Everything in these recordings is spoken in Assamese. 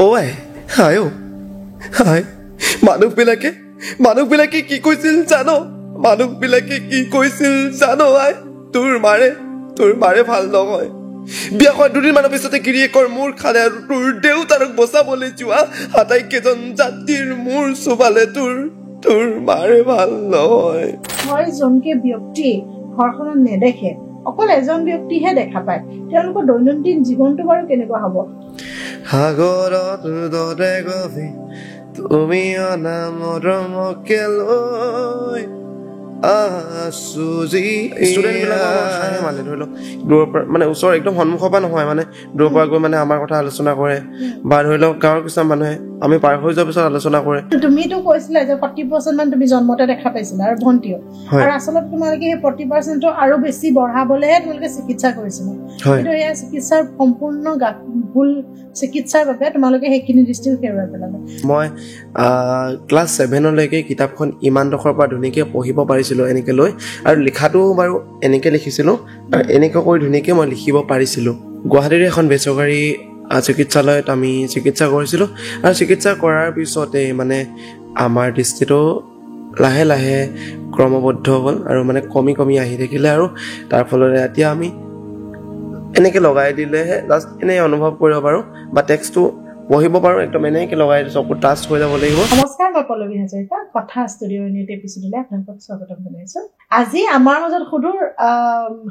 Ôi, হাই ও হাই মানুহবিলাকে কি কৈছিল জানো মানুহবিলাকে কি কৈছিল জানো আই তোৰ মাৰে ভাল নহয় বিয়াখন দুদিনমানৰ পিছতে গিৰিয়েকৰ মূৰ খালে আৰু তোৰ দেউতাৰক বচাবলৈ যোৱা আটাইকেইজন জাতিৰ মূৰ চুবালে তোৰ মাৰে ভাল নহয় হয় জনকে ব্যক্তি ঘৰখনত নেদেখে অকল এজন ব্যক্তিহে দেখা পায় তেওঁলোকৰ দৈনন্দিন জীৱনটো বাৰু কেনেকুৱা হ'ব সাগৰত দৰে গভীৰ তুমি অনামৰ মকেলৈ ষ্টুডেণ্ট বিলাকৰ মানে ধৰি লওক দূৰৰ পৰা মানে ওচৰ একদম সন্মুখৰ পৰা নহয় মানে দূৰৰ পৰা গৈ মানে আমাৰ কথা আলোচনা কৰে বা ধৰি লওক গাঁৱৰ কিছুমান মানুহে আমি পাৰ হৈ যোৱাৰ পিছত আলোচনা কৰে তুমিতো কৈছিলা যে 40% মান তুমি জন্মতে দেখা পাইছিলা আৰু ভণ্টিও আৰু আচলতে তোমালোকে সেই 40% আৰু বেছি বঢ়াবলেহে তোমালোকে চিকিৎসা কৰিছিলা কিন্তু এয়া চিকিৎসাৰ সম্পূৰ্ণ ভুল চিকিৎসাৰ বাবে তোমালোকে সেইখিনি দৃষ্টি হেৰুৱাই পেলালে মই ক্লাছ 7 লৈকে কিতাপখন ইমান ডখৰ পৰা ধুনীয়াকৈ পঢ়িব পাৰিছিলোঁ এনেকৈ লৈ আৰু লিখাটো বাৰু এনেকৈ লিখিছিলোঁ আৰু এনেকৈ কৰি ধুনীয়াকৈ মই লিখিব পাৰিছিলোঁ গুৱাহাটীৰ এখন বেচৰকাৰী চিকিৎসালয়ত আমি চিকিৎসা কৰিছিলোঁ আৰু চিকিৎসা কৰাৰ পিছতে মানে আমাৰ দৃষ্টিটো লাহে লাহে ক্ৰমবদ্ধ হ'ল আৰু মানে কমি আহি থাকিলে আৰু তাৰ ফলতে এতিয়া আমি এনেকৈ লগাই দিলেহে জাষ্ট এনেই অনুভৱ কৰিব পাৰোঁ বা টেক্সটটো পঢ়িব পাৰোঁ একদম এনেকৈ লগাই চকু টাচ হৈ যাব লাগিব নমস্কাৰ মই পল্লৱী হাজৰিকা কথা ষ্টুডিঅ'ৰ নিউজ এপিছ'ডলৈ আপোনালোকক স্বাগতম জনাইছোঁ আজি আমাৰ মাজত সুদূৰ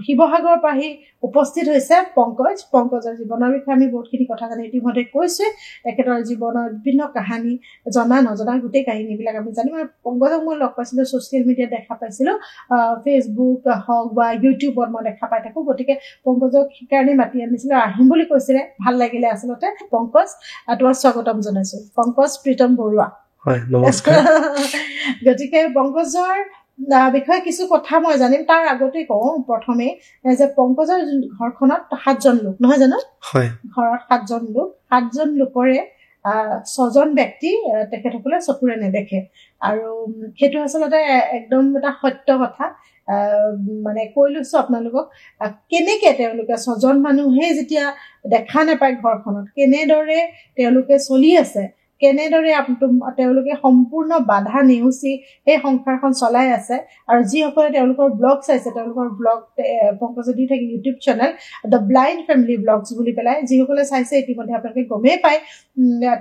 শিৱসাগৰৰ পৰা আহি উপস্থিত হৈছে পংকজৰ জীৱনৰ বিষয়ে আমি বহুতখিনি কথা জানি ইতিমধ্যে কৈছোঁ তেখেতৰ জীৱনৰ বিভিন্ন কাহিনী জনা নজনা গোটেই কাহিনীবিলাক আমি জানিম আৰু পংকজক মই লগ পাইছিলোঁ ছ'চিয়েল মিডিয়াত দেখা পাইছিলোঁ ফেচবুক হওক বা ইউটিউবত মই দেখা পাই থাকোঁ গতিকে পংকজক সেইকাৰণে মাতি আনিছিলোঁ আহিম বুলি কৈছিলে ভাল লাগিলে আচলতে পংকজ তোমাক স্বাগতম জনাইছোঁ পংকজ প্ৰীতম বৰুৱা হয় নমস্কাৰ গতিকে পংকজৰ বিষয়ে কিছু কথা মই জানিম তাৰ আগতে কওঁ প্ৰথমে যে পংকজৰ ঘৰখনত 7জন লোক নহয় জানো হয় ঘৰত 7জন লোকৰে 6জন ব্যক্তি তেখেতসকলে চকুৰে নেদেখে আৰু সেইটো আচলতে একদম এটা সত্য কথা মানে কৈ লৈছোঁ আপোনালোকক কেনেকৈ তেওঁলোকে 6জন মানুহে যেতিয়া দেখা নাপায় ঘৰখনত কেনেদৰে তেওঁলোকে চলি আছে কেনেদৰে তেওঁলোকে সম্পূৰ্ণ বাধা নেওচি সেই সংসাৰখন চলাই আছে আৰু যিসকলে তেওঁলোকৰ ব্লগ চাইছে তেওঁলোকৰ ব্লগ পংকজে দি থাকে YouTube channel the blind family blogs বুলি পেলাই যিসকলে চাইছে ইতিমধ্যে আপোনালোকে গমেই পায়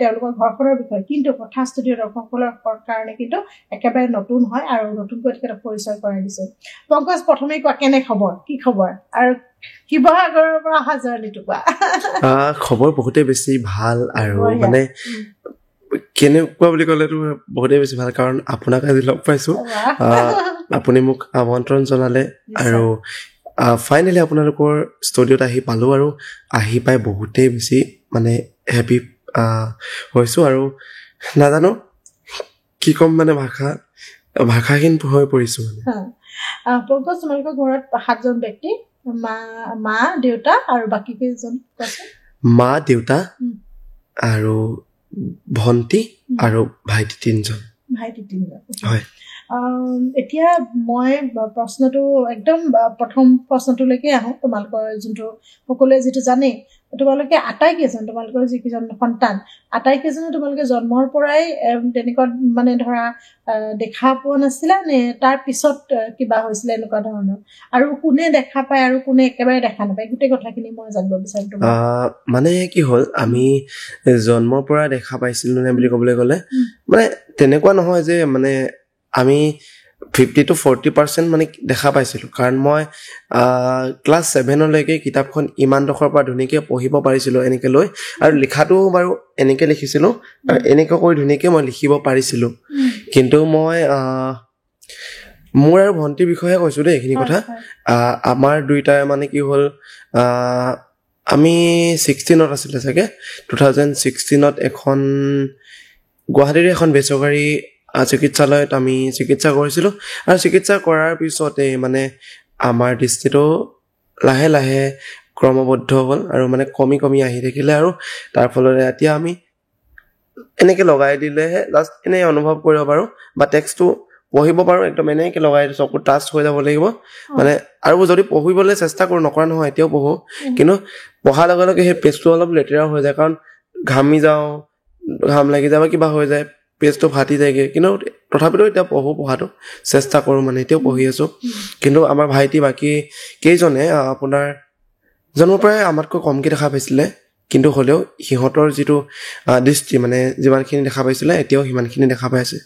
তেওঁলোকৰ ঘৰখনৰ বিষয়ে কিন্তু কথা ষ্টুডিঅ' দৰ্শকসকলৰ কাৰণে কিন্তু একেবাৰে নতুন হয় আৰু নতুনকৈ তেখেতক পৰিচয় কৰাই দিছোঁ পংকজ প্ৰথমে কোৱা কেনে খবৰ কি খবৰ আৰু শিৱসাগৰৰ পৰা অহা জাৰ্ণিটো কোৱা খবৰ বহুতেই বেছি ভাল আৰু মানে কেনেকুৱা বুলি ক'লেতো বহুতেই বেছি ভাল কাৰণ আপোনাক আজি লগ পাইছোঁ আপুনি মোক আমন্ত্ৰণ জনালে আৰু ফাইনেলি আপোনালোকৰ ষ্টুডিঅ'ত আহি পালোঁ আৰু আহি পাই বহুতেই বেছি মানে হেপী হৈছোঁ আৰু নাজানো কি ক'ম মানে ভাষাহীন হৈ পৰিছোঁ মানে পংকজ তোমালোকৰ ঘৰত 7জন ব্যক্তি মা দেউতা আৰু বাকী কেইজন মা দেউতা আৰু ভণ্টি আৰু ভাইটি 3জন হয় এতিয়া মই প্ৰশ্নটো একদম প্ৰথম প্ৰশ্নটোলৈকে আহোঁ তোমালোকৰ যোনটো সকলোৱে যিটো জানে তোমালোকে আটাইকেইজন তোমালোকৰ যিকেইজন সন্তান আটাইকেইজনে তোমালোকে জন্মৰ পৰাই তেনেকুৱা মানে ধৰা দেখা পোৱা নাছিলা নে তাৰ পিছত কিবা হৈছিলে এনেকুৱা ধৰণৰ আৰু কোনে দেখা পায় আৰু কোনে একেবাৰে দেখা নাপায় গোটেই কথাখিনি মই জানিব বিচাৰিম মানে কি হ'ল আমি জন্মৰ পৰা দেখা পাইছিলোঁ নে বুলি ক'বলৈ গ'লে মানে তেনেকুৱা নহয় যে মানে আমি 50 to 40% মানে দেখা পাইছিলোঁ কাৰণ মই ক্লাছ 7 লৈকে কিতাপখন ইমান ডখৰ পৰা ধুনীয়াকৈ পঢ়িব পাৰিছিলোঁ এনেকৈ লৈ আৰু লিখাটো বাৰু এনেকৈ লিখিছিলোঁ আৰু এনেকৈ কৰি ধুনীয়াকৈ মই লিখিব পাৰিছিলোঁ কিন্তু মই মোৰ আৰু ভণ্টিৰ বিষয়ে কৈছোঁ দেই এইখিনি কথা আমাৰ দুইটাই মানে কি হ'ল আমি 16ত আছিলে চাগে 2016ত এখন গুৱাহাটীৰ এখন বেচৰকাৰী চিকিৎসালয়ত আমি চিকিৎসা কৰিছিলোঁ আৰু চিকিৎসা কৰাৰ পিছতে মানে আমাৰ দৃষ্টিটো লাহে লাহে ক্ৰমবদ্ধ হ'ল আৰু মানে কমি আহি থাকিলে আৰু তাৰ ফলতে এতিয়া আমি এনেকৈ লগাই দিলেহে জাষ্ট এনেই অনুভৱ কৰিব পাৰোঁ বা টেক্সটটো পঢ়িব পাৰোঁ একদম এনেকৈ লগাই চকু টাচ হৈ যাব লাগিব মানে আৰু যদি পঢ়িবলৈ চেষ্টা কৰোঁ নকৰা নহয় এতিয়াও পঢ়োঁ কিন্তু পঢ়াৰ লগে লগে সেই পেজটো অলপ লেতেৰা হৈ যায় কাৰণ ঘামি যাওঁ ঘাম লাগি যায় বা কিবা হৈ যায় পেজটো ফাটি যায়গৈ কিন্তু তথাপিতো এতিয়া পঢ়াটো চেষ্টা কৰোঁ মানে এতিয়াও পঢ়ি আছোঁ কিন্তু আমাৰ ভাইটি বাকী কেইজনে আপোনাৰ জন্মৰ পৰাই আমাতকৈ কমকৈ দেখা পাইছিলে কিন্তু হ'লেও সিহঁতৰ যিটো দৃষ্টি মানে যিমানখিনি দেখা পাইছিলে এতিয়াও সিমানখিনি দেখা পাই আছে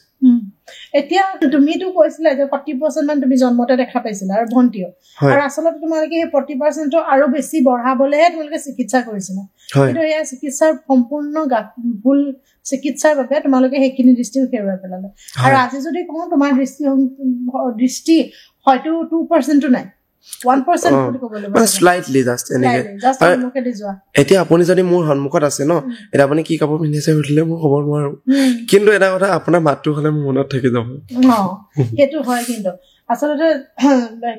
এতিয়া তুমিতো কৈছিলা যে 40% মান তুমি জন্মতে দেখা পাইছিলা আৰু ভণ্টিও আৰু আচলতে তোমালোকে সেই 40% আৰু বেছি বঢ়াবলৈহে তোমালোকে চিকিৎসা কৰিছিলা কিন্তু এয়া চিকিৎসাৰ সম্পূৰ্ণ ভুল চিকিৎসাৰ বাবে তোমালোকে সেইখিনি দৃষ্টি হেৰুৱাই পেলালে আৰু আজি যদি কওঁ তোমাৰ দৃষ্টি হয়তো 2%ও নাই 1% বুলি ক'ব লাগিব মানে স্লাইটলি জাষ্ট এনেকে এতিয়া আপুনি যদি মোৰ সন্মুখত আছে ন এতিয়া আপুনি কি কাপোৰ পিন্ধিছে সুধিলে মই ক'ব নোৱাৰো কিন্তু এটা কথা আপোনাৰ মাতটো হ'লে মোৰ মনত থাকি যাব সেইটো হয় কিন্তু আচলতে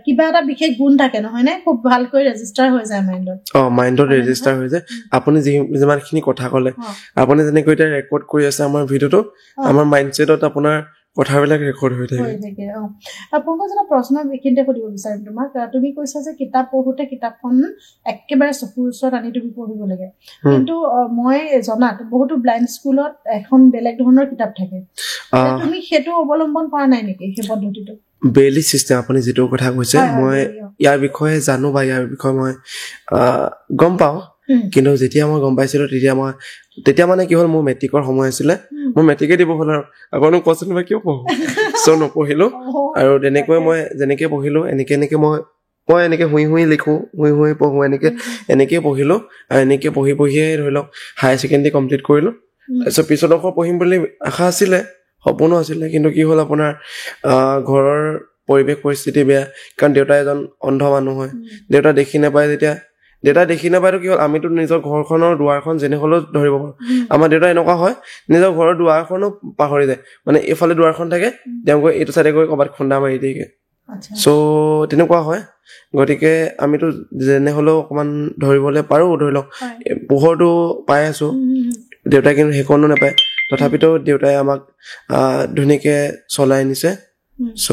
কিবা এটা বিশেষ গুণ থাকে নহয় নে খুব ভালকৈ ৰেজিষ্টাৰ হৈ যায় মাইণ্ডত ৰেজিষ্টাৰ হৈ যায় আপুনি যিমানখিনি কথা ক'লে আপুনি যেনেকৈ এতিয়া ৰেকৰ্ড কৰি আছে আমাৰ ভিডিঅ'টো আমাৰ মাইণ্ডছেটত আপোনাৰ কথাবিলাক ৰেকৰ্ড হৈ থাকে আপোনাক এটা প্ৰশ্ন এইখিনিতে সুধিব বিচাৰিম তোমাক তুমি কৈছা যে কিতাপ পঢ়োতে কিতাপখন একেবাৰে চকুৰ ওচৰত আনি তুমি পঢ়িব লাগে কিন্তু মই জনাত বহুতো ব্লাইণ্ড স্কুলত এখন বেলেগ ধৰণৰ কিতাপ থাকে তুমি সেইটো অৱলম্বন কৰা নাই নেকি সেই পদ্ধতিটো বেলি চিষ্টেম আপুনি যিটো কথা কৈছে মই ইয়াৰ বিষয়ে জানো বা ইয়াৰ বিষয়ে মই গম পাওঁ কিন্তু যেতিয়া মই গম পাইছিলো তেতিয়া মানে কি হ'ল মোৰ মেট্ৰিকৰ সময় আছিলে মই মেট্ৰিকে দিব হ'ল আৰু আপুনি কোৱাচোন মই কিয় পঢ়ো চ' নপঢ়িলো আৰু তেনেকৈ মই যেনেকে পঢ়িলো এনেকে মই এনেকে শুই লিখো শুই পঢ়ো এনেকেই পঢ়িলো আৰু এনেকে পঢ়িয়ে ধৰি লওক হায়াৰ ছেকেণ্ডেৰী কমপ্লিট কৰিলো তাৰপিছত পিছত আকৌ পঢ়িম বুলি আশা আছিলে সপোনো আছিলে কিন্তু কি হ'ল আপোনাৰ ঘৰৰ পৰিৱেশ পৰিস্থিতি বেয়া কাৰণ দেউতা এজন অন্ধ মানুহ হয় দেউতা দেখি নাপায়তো কি হ'ল আমিতো নিজৰ ঘৰখনৰ দুৱাৰখন যেনে হ'লেও ধৰিব পাৰোঁ আমাৰ দেউতা এনেকুৱা হয় নিজৰ ঘৰৰ দুৱাৰখনো পাহৰি যায় মানে এইফালে দুৱাৰখন থাকে তেওঁ গৈ এইটো চাইডে গৈ ক'ৰবাত খুন্দা মাৰি দিয়েগৈ চ' তেনেকুৱা হয় গতিকে আমিতো যেনে হ'লেও অকণমান ধৰিবলৈ পাৰোঁ ধৰি লওক পোহৰটো পাই আছোঁ দেউতাই কিন্তু সেইকণো নাপায় তথাপিতো দেউতাই আমাক ধুনীয়াকৈ চলাই নিছে চ'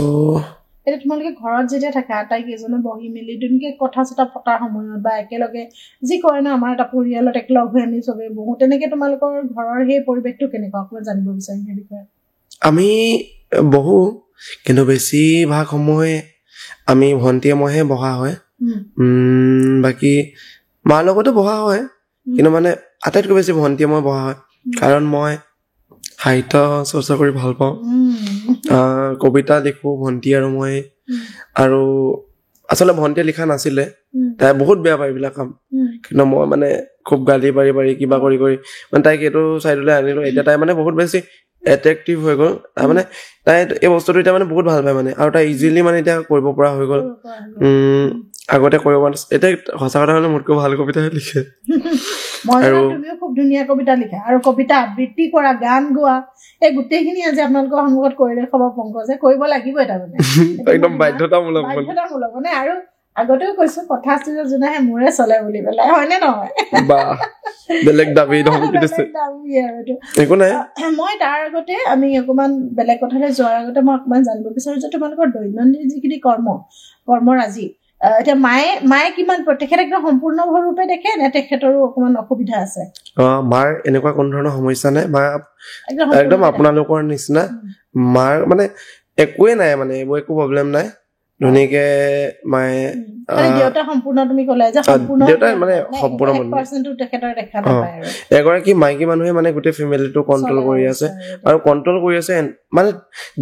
এতিয়া তোমালোকে ঘৰত যেতিয়া থাকা আটাইকেইজনে বহি মেলি ধুনীয়াকৈ কথা চথা পতাৰ সময়ত বা একেলগে যি কয় ন আমাৰ এটা পৰিয়ালত একলগ হৈ আমি চবেই বহো তেনেকৈ তোমালোকৰ ঘৰৰ সেই পৰিৱেশটো কেনেকুৱা অকণমান জানিব বিচাৰিম সেই বিষয়ে আমি বহো কিন্তু বেছিভাগ সময় আমি ভণ্টিয়ে মইহে বহা হয় বাকী মাৰ লগতো বহা হয় কিন্তু মানে আটাইতকৈ বেছি ভণ্টিয়ে মই বহা হয় কাৰণ মই সাহিত্য চৰ্চা কৰি ভাল পাওঁ কবিতা লিখো ভণ্টি আৰু মই আৰু আচলতে ভণ্টিয়ে লিখা নাছিলে তাই বহুত বেয়া পায় এইবিলাক কাম কিন্তু মই মানে খুব গালি পাৰি কিবা কৰি মানে তাইক এইটো চাইডলৈ আনিলো এতিয়া তাই মানে বহুত বেছি এট্ৰেক্টিভ হৈ গ'ল তাৰমানে তাই এই বস্তুটো এতিয়া মানে বহুত ভাল পায় মানে আৰু তাই ইজিলি মানে এতিয়া কৰিব পৰা হৈ গ'ল আগতে কৰিব পৰা নাছিল এতিয়া সঁচা কথা হ'লে মোতকৈ ভাল কবিতাহে লিখে আৰু তুমিও খুব ধুনীয়া কবিতা লিখা আৰু কবিতা আবৃত্তি কৰা গান গোৱা এই গোটেইখিনি আজি আপোনালোকৰ সন্মুখত কৰিলে খবৰ পংকজে কৰিব লাগিবই তাৰমানে একদম বাধ্যতামূলক মানে আৰু আগতেও কৈছো কথা ষ্টেজত যোনাহে মোৰে চলে বুলি পেলাই হয়নে নহয় বেলেগ দাবী ধমকি দিছে একো নাই মই তাৰ আগতে আমি অকণমান বেলেগ কথালৈ যোৱাৰ আগতে মই অকণমান জানিব বিচাৰো যে তোমালোকৰ দৈনন্দিন যিখিনি কৰ্মৰাজি এতিয়া মায়ে কিমান তেখেত একদম সম্পূৰ্ণৰূপে দেখে নে তেখেতৰো অকণমান অসুবিধা আছে মাৰ এনেকুৱা কোনো ধৰণৰ সমস্যা নাই মা একদম আপোনালোকৰ নিচিনা মাৰ মানে একোৱে নাই মানে এইবোৰ একো প্ৰব্লেম নাই ধুনীয়াকে মায়ে দেউতা সম্পূৰ্ণ তুমি ক'লা যে দেউতাই মানে সম্পূৰ্ণ এগৰাকী মাইকী মানুহে মানে গোটেই ফেমিলিটো কণ্ট্ৰল কৰি আছে আৰু কণ্ট্ৰল কৰি আছে মানে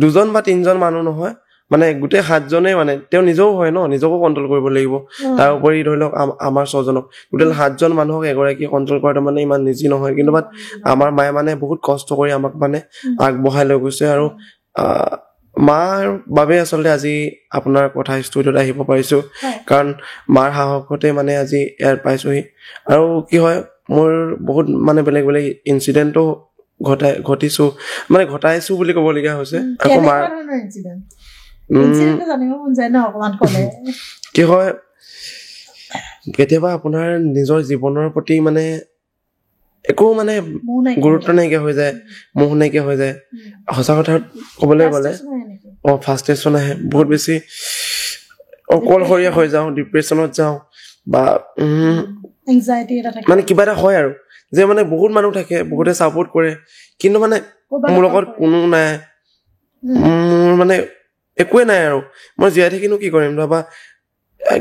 2জন বা 3জন মানুহ নহয় মানে গোটেই 7জনেই মানে তেওঁ নিজেও হয় ন নিজকো কণ্ট্ৰল কৰিব লাগিব তাৰ উপৰি ধৰি লওক আমাৰ 6জনক গোটেই 7জন মানুহক এগৰাকী কণ্ট্ৰল কৰাটো মানে ইমান নিজি নহয় কিন্তু বাট আমাৰ মায়ে মানে বহুত কষ্ট কৰি আমাক মানে আগবঢ়াই লৈ গৈছে আৰু মাৰ বাবে আচলতে আজি আপোনাৰ কথা ষ্টুডিঅ'ত আহিব পাৰিছো কাৰণ মাৰ সাহসতে মানে আজি ইয়াৰ পাইছোহি আৰু কি হয় মোৰ বহুত মানে বেলেগ ইনচিডেণ্টো ঘটাইছো বুলি ক'বলগীয়া হৈছে আকৌ মাৰ কি হয় কেতিয়াবা আপোনাৰ নিজৰ জীৱনৰ প্ৰতি মানে একো মানে গুৰুত্ব নাইকিয়া হৈ যায় মোহ নাইকিয়া হৈ যায় সঁচা কথা ক'বলৈ গ'লে ফাৰ্ষ্ট্ৰেশ্যন আহে বহুত বেছি অকলশৰীয়া হৈ যাওঁ ডিপ্ৰেশ্যনত যাওঁ বা মানে কিবা এটা হয় আৰু যে মানে বহুত মানুহ থাকে বহুতে ছাপোৰ্ট কৰে কিন্তু মানে ক'ৰবাত মোৰ লগত অকল কোনো নাই মোৰ মানে একোৱে নাই আৰু মই জীয়াই থাকিনো কি কৰিম ধৰা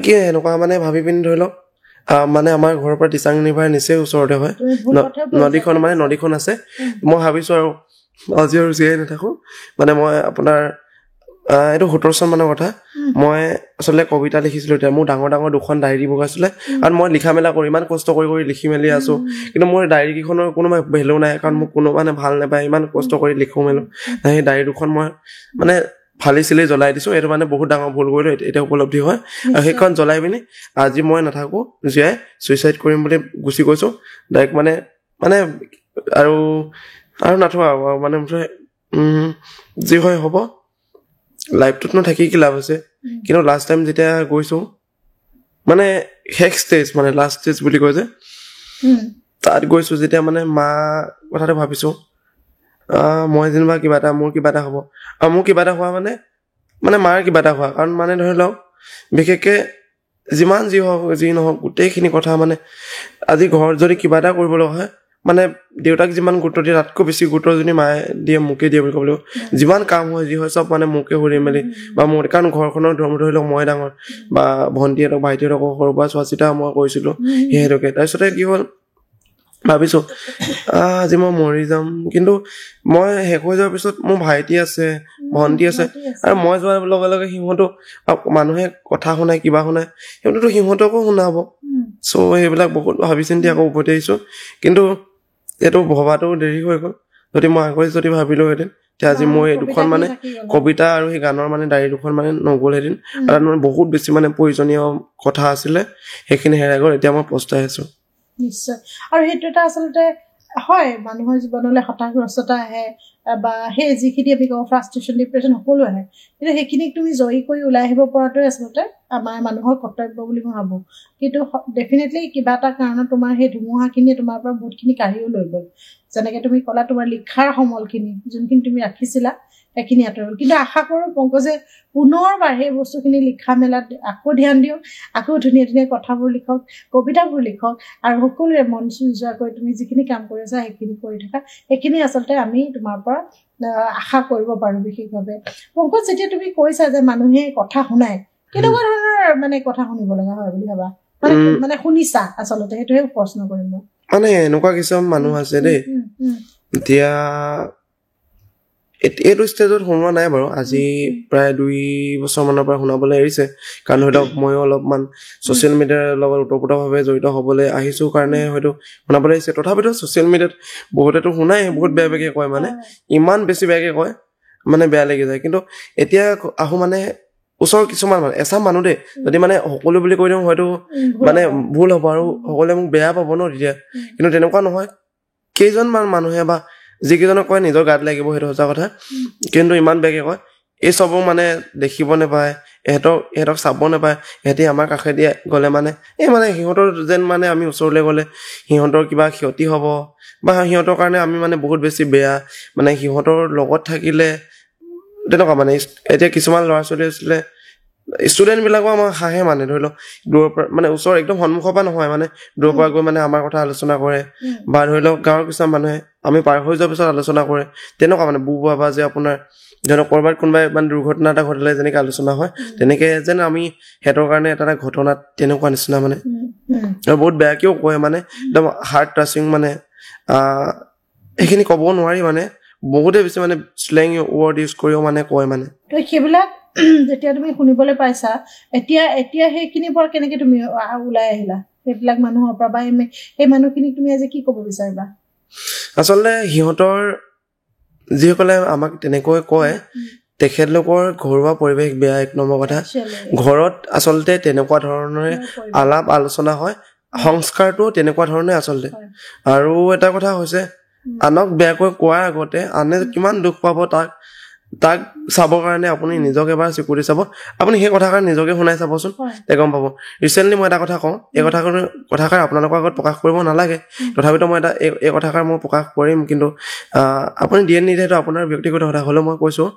কি এনেকুৱা মানে ভাবি পিনি ধৰি লওক মানে আমাৰ ঘৰৰ পৰা দিচাং নিভাৰ নিচেই ওচৰতে হয় তুমি ভুল পথে নদীখন মানে নদীখন আছে মই ভাবিছো আৰু আজি আৰু জীয়াই নাথাকো মানে মই আপোনাৰ এইটো 17 চন মানৰ কথা মই আচলতে কবিতা লিখিছিলো এতিয়া মোৰ ডাঙৰ ডাঙৰ দুখন ডায়েৰী বুক আছিলে আৰু মই লিখা মেলা কৰি ইমান কষ্ট কৰি কৰি লিখি মেলি আছো কিন্তু মোৰ ডায়েৰী কেইখনৰ কোনো ভেলু নাই কাৰণ মোক কোনো মানে ভাল নাপায় ইমান কষ্ট কৰি লিখো মেলো সেই ডায়েৰী দুখন মই মানে ফালি চিলি জ্বলাই দিছো এইটো মানে বহুত ডাঙৰ ভুল কৰিলো এতিয়া উপলব্ধি হয় আৰু সেইখন জ্বলাই পিনি আজি মই নাথাকো জীয়াই চুইচাইড কৰিম বুলি গুচি গৈছো ডাইৰেক্ট মানে মানে আৰু নাথোৱা মানে যি হয় হ'ব লাইফটোতনো থাকি কি লাভ আছে কিন্তু লাষ্ট টাইম যেতিয়া গৈছো মানে শেষ ষ্টেজ মানে লাষ্ট ষ্টেজ বুলি কয় যে তাত গৈছো যেতিয়া মানে মা কথাটো ভাবিছো মই যেনিবা কিবা এটা মোৰ কিবা এটা হ'ব আৰু মোৰ কিবা এটা হোৱা মানে মাৰ কিবা এটা হোৱা কাৰণ মানে ধৰি লওক বিশেষকে যিমান যি হওক যি নহওক গোটেইখিনি কথা মানে আজি ঘৰত যদি কিবা এটা কৰিব লগা হয় মানে দেউতাক যিমান গুৰুত্ব দিয়ে তাতকৈ বেছি গুৰুত্ব যদি মায়ে দিয়ে মোকে দিয়ে বুলি ক'ব লাগিব যিমান কাম হয় যি হয় চব মানে মোকে কৰি মেলি বা মোৰ কাৰণ ঘৰখনৰ ধৰি লওক মই ডাঙৰ বা ভণ্টিহঁতক ভাইটিহঁতক সৰুৰ পৰা চোৱা চিতা মই কৰিছিলো সেইটোকে তাৰপিছতে কি হ'ল ভাবিছো আজি মই মৰি যাম কিন্তু মই শেষ হৈ যোৱাৰ পিছত মোৰ ভাইটি আছে ভণ্টি আছে আৰু মই যোৱাৰ লগে লগে সিহঁতো মানুহে কথা শুনাই কিবা শুনাই সিহঁততো সিহঁতকো শুনাব চ' সেইবিলাক বহুত ভাবি চিন্তি আকৌ উভতি আহিছো কিন্তু এইটো ভবাটো দেৰি হৈ গ'ল যদি মই আগতে যদি ভাবিলোহেঁতেন তেতিয়া আজি মই দুখন মানে কবিতা আৰু সেই গানৰ মানে ডায়েৰী দুখন মানে নগ'লহেঁতেন আৰু মানে বহুত বেছি মানে প্ৰয়োজনীয় কথা আছিলে সেইখিনি হেৰাই গ'ল এতিয়া মই পস্তাই আছো নিশ্চয় আৰু সেইটো এটা আচলতে হয় মানুহৰ জীৱনলৈ হতাশগ্ৰস্ততা আহে বা সেই যিখিনি আমি কওঁ ফ্ৰাষ্ট্ৰেশ্যন ডিপ্ৰেশ্যন সকলো আহে কিন্তু সেইখিনিক তুমি জয়ী কৰি ওলাই আহিব পৰাটোৱে আচলতে আমাৰ মানুহৰ কৰ্তব্য বুলি মই ভাবোঁ কিন্তু ডেফিনেটলি কিবা এটা কাৰণত তোমাৰ সেই ধুমুহাখিনিয়ে তোমাৰ পৰা বহুতখিনি কাঢ়িও লৈ গ'ল যেনেকৈ তুমি ক'লা তোমাৰ লিখাৰ সমলখিনি যোনখিনি তুমি ৰাখিছিলা সেইখিনি আঁতৰ হ'ল কিন্তু আশা কৰোঁ পংকজে পুনৰবাৰ সেই বস্তুখিনি লিখা মেলাত আকৌ ধ্যান দিয়ক আকৌ ধুনীয়া ধুনীয়া কথাবোৰ লিখক কবিতাবোৰ লিখক আৰু সকলোৰে মন চুই যোৱাকৈ তুমি যিখিনি কাম কৰি আছা সেইখিনি কৰি থাকা সেইখিনি আচলতে আমি তোমাৰ পৰা আশা কৰিব পাৰোঁ বিশেষভাৱে পংকজ যেতিয়া তুমি কৈছা যে মানুহে কথা শুনাই কেনেকুৱা ধৰণৰ মানে কথা শুনিব লগা হয় বুলি ভাবা মানে শুনিছা আচলতে সেইটোহে প্ৰশ্ন কৰিম মই মানে এনেকুৱা কিছুমান মানুহ আছে দেই এতিয়া এইটো ষ্টেজত শুনোৱা নাই বাৰু আজি প্ৰায় 2 বছৰ মানৰ পৰা শুনাবলৈ এৰিছে কাৰণ ধৰি লওক ময়ো অলপমান ছ'চিয়েল মিডিয়াৰ লগত ওতঃপ্ৰোতভাৱে জড়িত হ'বলৈ আহিছো কাৰণে হয়তো শুনাবলৈ আহিছে তথাপিতো ছ'চিয়েল মিডিয়াত বহুতেতো শুনাই বহুত বেয়া বেয়াকৈ কয় মানে ইমান বেছি বেয়াকৈ কয় মানে বেয়া লাগি যায় কিন্তু এতিয়া আহোঁ মানে ওচৰৰ কিছুমান মানুহ এচাম মানুহ দেই যদি মানে সকলো বুলি কৈ দিওঁ হয়তো মানে ভুল হ'ব আৰু সকলোৱে মোক বেয়া পাব ন তেতিয়া কিন্তু তেনেকুৱা নহয় কেইজনমান মানুহে বা যিকেইজনক কয় নিজৰ গাত লাগিব সেইটো সঁচা কথা কিন্তু ইমান বেয়াকৈ কয় এই চবো মানে দেখিব নাপায় ইহঁতক চাব নাপায় সিহঁতি আমাৰ কাষেদি গ'লে মানে এই মানে সিহঁতৰ যেন মানে আমি ওচৰলৈ গ'লে সিহঁতৰ কিবা ক্ষতি হ'ব বা সিহঁতৰ কাৰণে আমি মানে বহুত বেছি বেয়া মানে সিহঁতৰ লগত থাকিলে তেনেকুৱা মানে এতিয়া কিছুমান ল'ৰা ছোৱালী আছিলে ষ্টুডেণ্টবিলাকো আমাৰ হাঁহে মানে ধৰি লওক দূৰৰ পৰা মানে ওচৰ একদম সন্মুখৰ পৰা নহয় মানে দূৰৰ পৰা গৈ মানে আমাৰ কথা আলোচনা কৰে বা ধৰি লওক গাঁৱৰ কিছুমান মানুহে আমি পাৰ হৈ যোৱাৰ পিছত আলোচনা কৰে তেনেকুৱা মানে বু বাবা যে আপোনাৰ ধৰি লওক ক'ৰবাত কোনোবাই মানে দুৰ্ঘটনা এটা ঘটিলে যেনেকৈ আলোচনা হয় তেনেকৈ যেন আমি সিহঁতৰ কাৰণে এটা ঘটনাত তেনেকুৱা নিচিনা মানে আৰু বহুত বেয়াকৈও কয় মানে একদম হাৰ্ট টাচিং মানে সেইখিনি ক'ব নোৱাৰি মানে বহুতে বেছি মানে স্লেং ৱৰ্ড ইউজ কৰিও মানে কয় মানে সেইবিলাক যেতিয়া তুমি শুনিবলৈ পাইছা এতিয়া সেইখিনিৰ পৰা কেনেকৈ তুমি ওলাই আহিলা সেইবিলাক মানুহৰ পৰা বা সেই মানুহখিনিক তুমি আজি কি ক'ব বিচাৰিবা আচলতে সিহঁতৰ যিসকলে আমাক তেনেকৈ কয় তেখেতলোকৰ ঘৰুৱা পৰিৱেশ বেয়া 1 নম্বৰ কথা ঘৰত আচলতে তেনেকুৱা ধৰণৰে আলাপ আলোচনা হয় সংস্কাৰটো তেনেকুৱা ধৰণে আচলতে আৰু এটা কথা হৈছে আনক বেয়াকৈ কোৱাৰ আগতে আনে কিমান দুখ পাব তাক চাবৰ কাৰণে আপুনি নিজক এবাৰ চিকুৰি চাব আপুনি সেই কথাষাৰ নিজকে শুনাই চাবচোন তে গম পাব ৰিচেণ্টলি মই এটা কথা কওঁ এই কথাষাৰ আপোনালোকৰ আগত প্ৰকাশ কৰিব নালাগে তথাপিতো মই এই কথাষাৰ মই প্ৰকাশ কৰিম কিন্তু আপুনি দিয়ে নিদিয়েতো আপোনাৰ ব্যক্তিগত কথা হ'লেও মই কৈছোঁ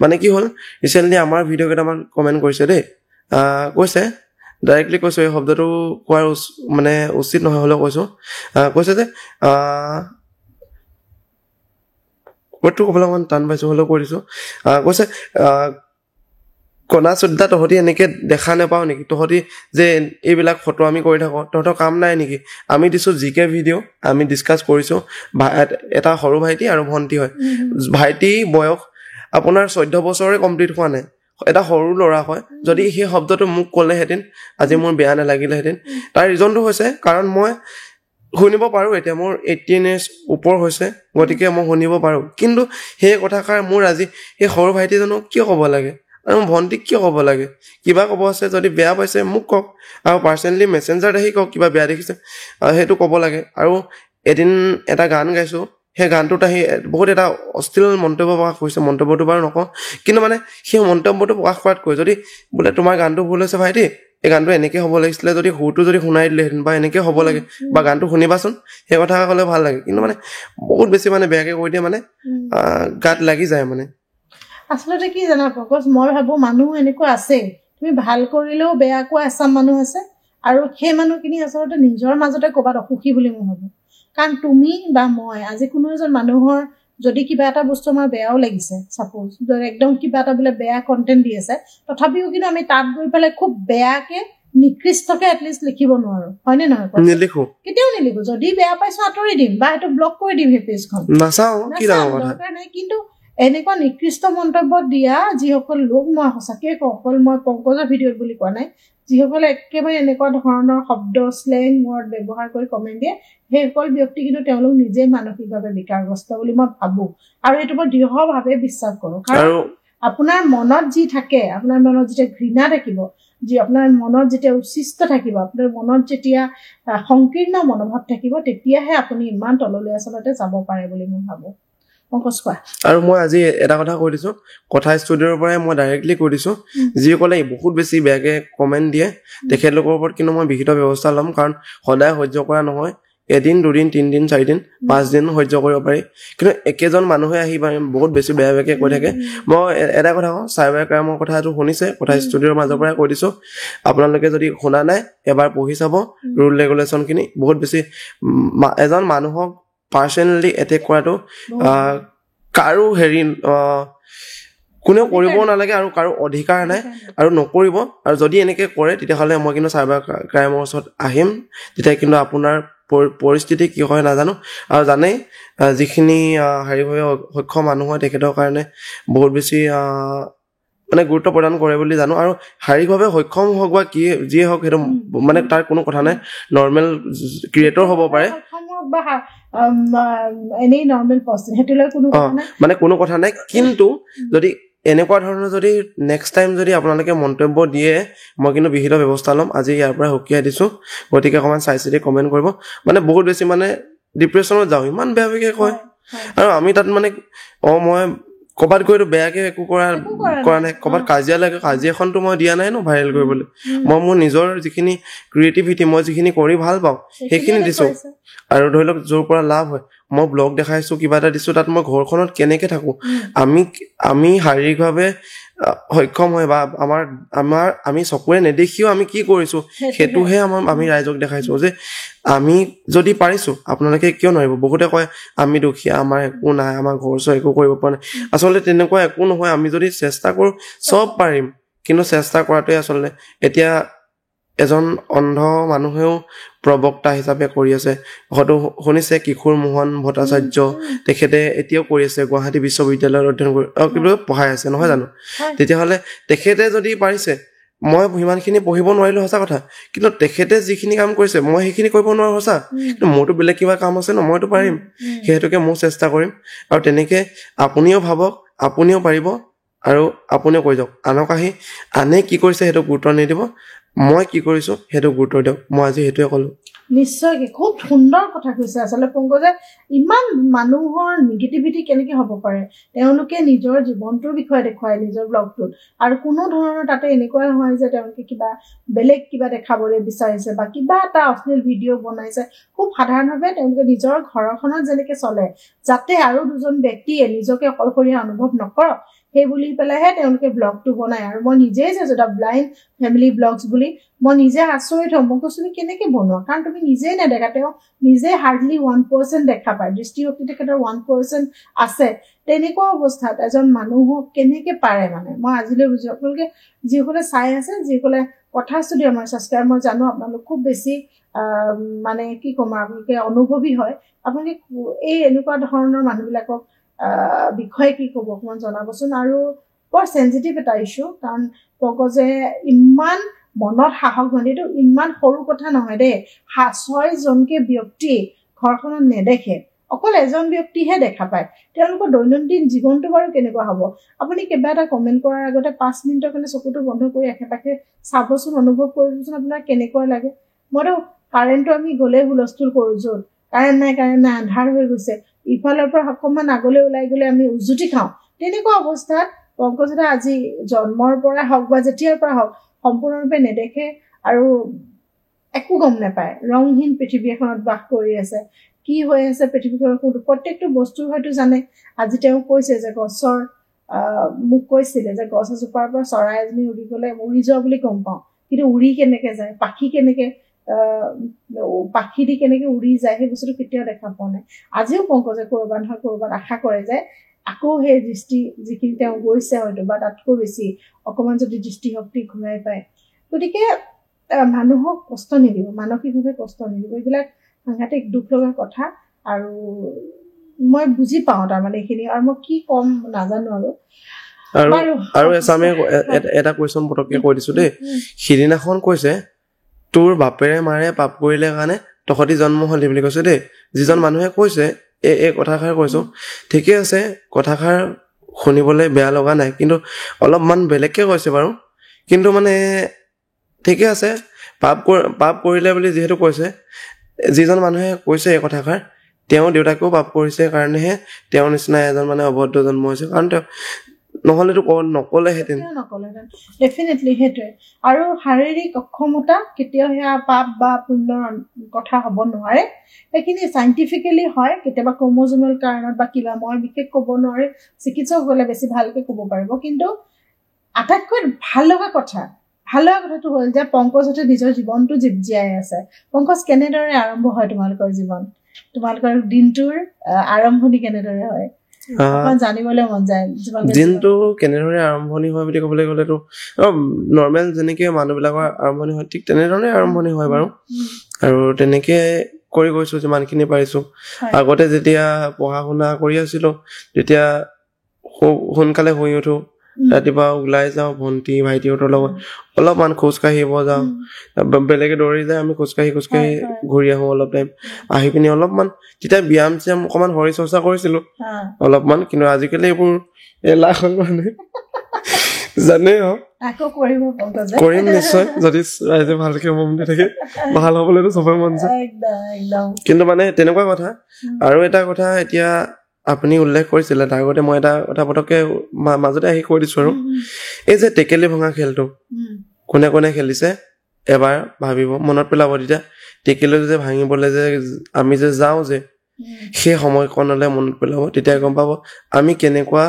মানে কি হ'ল ৰিচেণ্টলি আমাৰ ভিডিঅ' কেইটামান কমেণ্ট কৰিছে দেই কৈছে ডাইৰেক্টলি কৈছো এই শব্দটো কোৱাৰ মানে উচিত নহয় হলেও কৈছো কৈছে যে ৱৰ্ডটো ক'বলৈ অকমান টান পাইছো হলেও কৈ দিছো কৈছে কণা চুদ্দা তহঁতি এনেকে দেখা নাপাও নেকি তহঁতি যে এইবিলাক ফটো আমি কৰি থাকো তহঁতৰ কাম নাই নেকি আমি দিছো জিকে ভিডিঅ' আমি ডিছকাছ কৰিছো এটা সৰু ভাইটি আৰু ভণ্টি হয় ভাইটি বয়স আপোনাৰ 14 বছৰে কমপ্লিট হোৱা নাই এটা সৰু ল'ৰা হয় যদি সেই শব্দটো মোক ক'লেহেঁতেন আজি মোৰ বেয়া নালাগিলেহেঁতেন তাৰ ৰিজনটো হৈছে কাৰণ মই শুনিব পাৰো এতিয়া মোৰ 18 years ওপৰ হৈছে গতিকে মই শুনিব পাৰো কিন্তু সেই কথাষাৰ মোৰ আজি সেই সৰু ভাইটিজনক কিয় ক'ব লাগে আৰু ভণ্টিক কিয় ক'ব লাগে কিবা ক'ব আছে যদি বেয়া পাইছে মোক কওক আৰু পাৰ্চনেলি মেছেঞ্জাৰত আহি কওক কিবা বেয়া দেখিছে সেইটো ক'ব লাগে আৰু এদিন এটা গান গাইছো সেই গানটোত আহি বহুত এটা অশ্লীল মন্তব্য প্ৰকাশ কৰিছে মন্তব্যটো বাৰু নকওঁ কিন্তু মানে সেই মন্তব্যটো প্ৰকাশ কৰাতকৈ যদি বোলে তোমাৰ গানটো ভুল হৈছে ভাইটি এই গানটো এনেকে হ'ব লাগিছিলে যদি সুৰটো যদি শুনাই দিলেহেঁতেন বা এনেকে হ'ব লাগে বা গানটো শুনিবাচোন সেই কথা ক'লে ভাল লাগে কিন্তু মানে বহুত বেছি মানে বেয়াকে কৈ দিয়ে মানে গাত লাগি যায় মানে আচলতে কি জানা পকজ মই ভাবো মানুহ এনেকুৱা আছে তুমি ভাল কৰিলেও বেয়া কোৱা এচাম মানুহ আছে আৰু সেই মানুহখিনি আচলতে নিজৰ মাজতে ক'ৰবাত অসুখী বুলি মই ভাবো কাৰণ তুমি বা মই আজি কোনো এজন মানুহৰ যদি কিবা এটা বস্তু আমাৰ বেয়াও লাগিছে সাপোজ একদম কিবা এটা বোলে বেয়া কন্টেন্ট দি আছে তথাপিও কিন্তু আমি তাত গৈ পেলাই খুব বেয়াকে নিকৃষ্টকে এটলিষ্ট লিখিব নোৱাৰো হয়নে নহয় নিলিখো কেতিয়াও নিলিখো যদি বেয়া পাইছো আঁতৰি দিম বা সেইটো ব্লক কৰি দিম সেই পেজখন নাচাও কি ডাঙৰ কথা দৰকাৰ নাই কিন্তু এনেকুৱা নিকৃষ্ট মন্তব্য দিয়া যিসকল লোক মই সঁচাকে কওঁ অকল মই পংকজৰ ভিডিঅ'ত বুলি কোৱা নাই যিসকলে একেবাৰে এনেকুৱা ধৰণৰ শব্দ স্লেং ৱৰ্ড ব্যৱহাৰ কৰি কমেণ্ট দিয়ে সেইসকল ব্যক্তি কিন্তু তেওঁলোক নিজে মানসিকভাৱে বিকাৰগ্ৰস্ত বুলি মই ভাবো আৰু সেইটো মই দৃঢ়ভাৱে বিশ্বাস কৰো কাৰণ আপোনাৰ মনত যি থাকে আপোনাৰ মনত যেতিয়া ঘৃণা থাকিব যি আপোনাৰ মনত যেতিয়া উচ্ছিষ্ট থাকিব আপোনাৰ মনত যেতিয়া সংকীৰ্ণ মনোভাৱ থাকিব তেতিয়াহে আপুনি ইমান তললৈ আচলতে যাব পাৰে বুলি মই ভাবো আৰু মই আজি এটা কথা কৈ দিছো কথা ষ্টুডিঅ'ৰ পৰাই মই ডাইৰেক্টলি কৈ দিছো যিসকলে বহুত বেছি বেয়াকে কমেণ্ট দিয়ে তেখেতলোকৰ ওপৰত কিন্তু মই বিহিত ব্যৱস্থা ল'ম কাৰণ সদায় সহ্য কৰা নহয় এদিন দুদিন 3 দিন 4 দিন 5 দিন সহ্য কৰিব পাৰি কিন্তু একেজন মানুহে আহি বহুত বেছি বেয়া বেয়াকে কৈ থাকে মই এটা কথা কওঁ চাইবাৰ ক্ৰাইমৰ কথাটো শুনিছে কথা ষ্টুডিঅ'ৰ মাজৰ পৰাই কৈ দিছো আপোনালোকে যদি শুনা নাই এবাৰ পঢ়ি চাব ৰুল ৰেগুলেশ্যন খিনি বহুত বেছি এজন মানুহক পাৰ্চনেলি এটেক কৰাটো কাৰো হেৰি কোনেও কৰিব নালাগে আৰু কাৰো অধিকাৰ নাই আৰু নকৰিব আৰু যদি এনেকে কৰে তেতিয়াহ'লে মই কিন্তু চাইবাৰ ক্ৰাইমৰ ওচৰত আহিম তেতিয়া কিন্তু আপোনাৰ পৰিস্থিতি কি হয় নাজানো আৰু জানেই যিখিনি শাৰীৰিকভাৱে সক্ষম মানুহ হয় তেখেতৰ কাৰণে বহুত বেছি মানে গুৰুত্ব প্ৰদান কৰে বুলি জানো আৰু শাৰীৰিকভাৱে সক্ষম হওক বা কি যিয়ে হওক সেইটো মানে তাৰ কোনো কথা নাই নৰ্মেল ক্ৰিয়েটৰ হ'ব পাৰে মানে কোনো কথা নাই কিন্তু যদি এনেকুৱা ধৰণৰ যদি নেক্সট টাইম যদি আপোনালোকে মন্তব্য দিয়ে মই কিন্তু বিহিত ব্যৱস্থা ল'ম আজি ইয়াৰ পৰা সকিয়াই দিছো গতিকে অকণমান চাই চিতি কমেণ্ট কৰিব মানে বহুত বেছি মানে ডিপ্ৰেশ্যনত যাওঁ ইমান বেয়া বেয়াকে কয় আৰু আমি তাত মানে মই ক'ৰবাত গৈতো বেয়াকে একো কৰা নাই ক'ৰবাত কাজিয়া লাগে কাজিয়াখনতো মই দিয়া নাই ন ভাইৰেল কৰিবলৈ মই মোৰ নিজৰ যিখিনি ক্ৰিয়েটিভিটি মই যিখিনি কৰি ভাল পাওঁ সেইখিনি দিছো আৰু ধৰি লওক য'ৰ পৰা লাভ হয় মই ব্লগ দেখাইছো কিবা এটা দিছো তাত মই ঘৰখনত কেনেকে থাকো আমি শাৰীৰিকভাৱে সক্ষম হয় বা আমি চকুৰে নেদেখিও আমি কি কৰিছো সেইটোহে আমি ৰাইজক দেখাইছো যে আমি যদি পাৰিছো আপোনালোকে কিয় নোৱাৰিব বহুতে কয় আমি দুখীয়া আমাৰ একো নাই আমাৰ ঘৰ চৰ একো কৰিব পৰা নাই আচলতে তেনেকুৱা একো নহয় আমি যদি চেষ্টা কৰো চব পাৰিম কিন্তু চেষ্টা কৰাটোৱে আচলতে এতিয়া এজন অন্ধ মানুহেও প্ৰবক্তা হিচাপে কৰি আছে হয়তো শুনিছে কিশোৰ মোহন ভট্টাচাৰ্য তেখেতে এতিয়াও কৰি আছে গুৱাহাটী বিশ্ববিদ্যালয়ত অধ্যয়ন কৰি পঢ়াই আছে নহয় জানো তেতিয়াহ'লে তেখেতে যদি পাৰিছে মই সিমানখিনি পঢ়িব নোৱাৰিলো সঁচা কথা কিন্তু তেখেতে যিখিনি কাম কৰিছে মই সেইখিনি কৰিব নোৱাৰো সঁচা কিন্তু মোৰতো বেলেগ কিবা কাম আছে ন মইতো পাৰিম সেইহেতুকে মই চেষ্টা কৰিম আৰু তেনেকে আপুনিও ভাবক আপুনিও পাৰিব আৰু আপুনিও কৈ যাওক আনক আহি আনে কি কৰিছে সেইটো গুৰুত্ব নিদিব মই কি কৰিছো সেইটো গুৰুত্ব দিয়ক মই আজি সেইটোৱে ক'লো নিশ্চয় খুব সুন্দৰ কথা কৈছে আচলতে পংকজে ইমান মানুহৰ নিগেটিভিটি কেনেকে হ'ব পাৰে তেওঁলোকে নিজৰ জীৱনটোৰ বিষয়ে দেখুৱায় নিজৰ ব্লগটোত আৰু কোনো ধৰণৰ তাতে এনেকুৱা নহয় যে তেওঁলোকে কিবা বেলেগ কিবা দেখাবলৈ বিচাৰিছে বা কিবা এটা অশ্লীল ভিডিঅ' বনাইছে খুব সাধাৰণভাৱে তেওঁলোকে নিজৰ ঘৰখনত যেনেকে চলে যাতে আৰু দুজন ব্যক্তিয়ে নিজকে অকলশৰীয়া অনুভৱ নকৰক সেই বুলি পেলাইহে তেওঁলোকে ব্লগটো বনায় আৰু মই নিজেই চাইছোঁ দ্য ব্লাইণ্ড ফেমিলি ব্লগছ বুলি মই নিজে আচৰিত হওঁ মই কৈছোঁ কেনেকৈ বনোৱা কাৰণ তুমি নিজেই নেদেখা তেওঁ নিজে হাৰ্ডলি 1% দেখা পায় দৃষ্টিশক্তি তেখেতৰ 1% আছে তেনেকুৱা অৱস্থাত এজন মানুহক কেনেকৈ পাৰে মানে মই আজিলৈ বুজিছোঁ আপোনালোকে যিসকলে চাই আছে যিসকলে কথা ষ্টুডিঅ' আমাৰ ছাবস্ক্ৰাইব মই জানো আপোনালোক খুব বেছি মানে কি ক'ম আপোনালোকে অনুভৱী হয় আপোনালোকে এই এনেকুৱা ধৰণৰ মানুহবিলাকক বিষয়ে কি ক'ব অকণমান জনাবচোন আৰু বৰ চেঞ্চিটিভ এটা ইছ্যু কাৰণ পংকজে ইমান মনত সাহস মানে এইটো ইমান সৰু কথা নহয় দেই 6জনকে ব্যক্তি ঘৰখনত নেদেখে অকল এজন ব্যক্তিহে দেখা পায় তেওঁলোকৰ দৈনন্দিন জীৱনটো বাৰু কেনেকুৱা হ'ব আপুনি কিবা এটা কমেণ্ট কৰাৰ আগতে 5 মিনিটৰ কাৰণে চকুটো বন্ধ কৰি আশে-পাশে চাবচোন অনুভৱ কৰিবচোন আপোনাৰ কেনেকুৱা লাগে মইতো কাৰেণ্টটো আমি গ'লে হুলস্থুল কৰোঁ য'ত কাৰেণ্ট নাই আন্ধাৰ হৈ গৈছে ইফালৰ পৰা অকণমান আগলৈ ওলাই গ'লে আমি উজুতি খাওঁ তেনেকুৱা অৱস্থাত পংকজদা আজি জন্মৰ পৰা হওক বা যেতিয়াৰ পৰা হওক সম্পূৰ্ণৰূপে নেদেখে আৰু একো গম নাপায় ৰংহীন পৃথিৱী এখনত বাস কৰি আছে কি হৈ আছে পৃথিৱীখনৰ প্ৰত্যেকটো বস্তুৰ হয়তো জানে আজি তেওঁ কৈছে যে গছৰ মোক কৈছিলে যে গছ এজোপাৰ পৰা চৰাই এজনী উৰি গ'লে উৰি যোৱা বুলি গম পাওঁ কিন্তু উৰি কেনেকৈ যায় পাখি কেনেকৈ পাখি দি কেনেকৈ উৰি যায় সেই বস্তুটো কেতিয়াও দেখা পোৱা নাই আজিও পংকজে ক'ৰবাত নহয় ক'ৰবাত আশা কৰে যে আকৌ সেই দৃষ্টি যিখিনি তেওঁ গৈছে হয়তো বা তাতকৈ বেছি অকণমান যদি দৃষ্টিশক্তি ঘূৰাই পায় গতিকে মানুহক কষ্ট নিদিব মানসিকভাৱে কষ্ট নিদিব এইবিলাক সাংঘাতিক দুখ লগা কথা আৰু মই বুজি পাওঁ তাৰমানে এইখিনি আৰু মই কি ক'ম নাজানো আৰু এছামে এটা কুৱেশ্যন পটককৈ কৈ দিছোঁ দেই সিদিনাখন কৈছে তোৰ বাপেৰে মাৰে পাপ কৰিলে কাৰণে তহঁতি জন্ম হ'লি বুলি কৈছে দেই যিজন মানুহে কৈছে এই কথাষাৰ কৈছোঁ ঠিকে আছে কথাষাৰ শুনিবলৈ বেয়া লগা নাই কিন্তু অলপমান বেলেগকৈ কৈছে বাৰু কিন্তু মানে ঠিকে আছে পাপ কৰিলে বুলি যিহেতু কৈছে যিজন মানুহে কৈছে এই কথাষাৰ তেওঁ দেউতাকেও পাপ কৰিছে কাৰণেহে তেওঁৰ নিচিনা এজন মানে অভদ্ৰ জন্ম হৈছে কাৰণ তেওঁ নহ'লেতো নক'লেহেঁতেন ডেফিনেটলি সেইটোৱে আৰু শাৰীৰিক অক্ষমতা কেতিয়াও সেয়া পাপ বা পুণ্যৰ কথা হ'ব নোৱাৰে সেইখিনি চাইণ্টিফিকেলি হয় কেতিয়াবা ক্ৰম'জমেল কাৰণত বা কিবা মই বিশেষ ক'ব নোৱাৰে চিকিৎসকসকলে বেছি ভালকৈ ক'ব পাৰিব কিন্তু আটাইতকৈ ভাল লগা কথাটো হ'ল যে পংকজতে নিজৰ জীৱনটো জীয়াই আছে পংকজ কেনেদৰে আৰম্ভ হয় তোমালোকৰ জীৱন তোমালোকৰ দিনটোৰ আৰম্ভণি কেনেদৰে হয় জানিবলৈ মন যায় দিনটো কেনেদৰে আৰম্ভণি হয় বুলি ক'বলৈ গ'লেতো নৰ্মেল যেনেকৈ মানুহবিলাকৰ আৰম্ভণি হয় ঠিক তেনেধৰণে আৰম্ভণি হয় বাৰু আৰু তেনেকৈ কৰি গৈছোঁ যিমানখিনি পাৰিছোঁ আগতে যেতিয়া পঢ়া শুনা কৰি আছিলোঁ তেতিয়া সোনকালে শুই উঠোঁ ৰাতিপুৱা ওলাই যাওঁ ভণ্টি ভাইটিহঁতৰ লগত অলপমান খোজকাঢ়িব যাওঁ বেলেগে দৌৰি যায় আমি খোজকাঢ়ি ঘূৰি আহোঁ অলপ টাইম আহি পিনি অলপমান তেতিয়া ব্যায়াম চ্যায়াম অকণমান শৰীৰ চৰ্চা কৰিছিলোঁ অলপমান কিন্তু আজিকালি এইবোৰ এলাহ হ'ল মানে জানেই কৰিম নিশ্চয় যদি ৰাইজে ভালকে মন দি থাকে ভাল হ'বলৈতো চবৰে মন যায় কিন্তু মানে তেনেকুৱা কথা আৰু এটা কথা এতিয়া আপুনি উল্লেখ কৰিছিলে তাৰ আগতে মই এটা কথা পটককৈ মাজতে আহি কৈ দিছোঁ আৰু এই যে টেকেলি ভঙা খেলটো কোনে কোনে খেলিছে এবাৰ ভাবিব মনত পেলাব তেতিয়া টেকেলি যে ভাঙিবলৈ যে আমি যে যাওঁ যে সেই সময়কণলৈ মনত পেলাব তেতিয়া গম পাব আমি কেনেকুৱা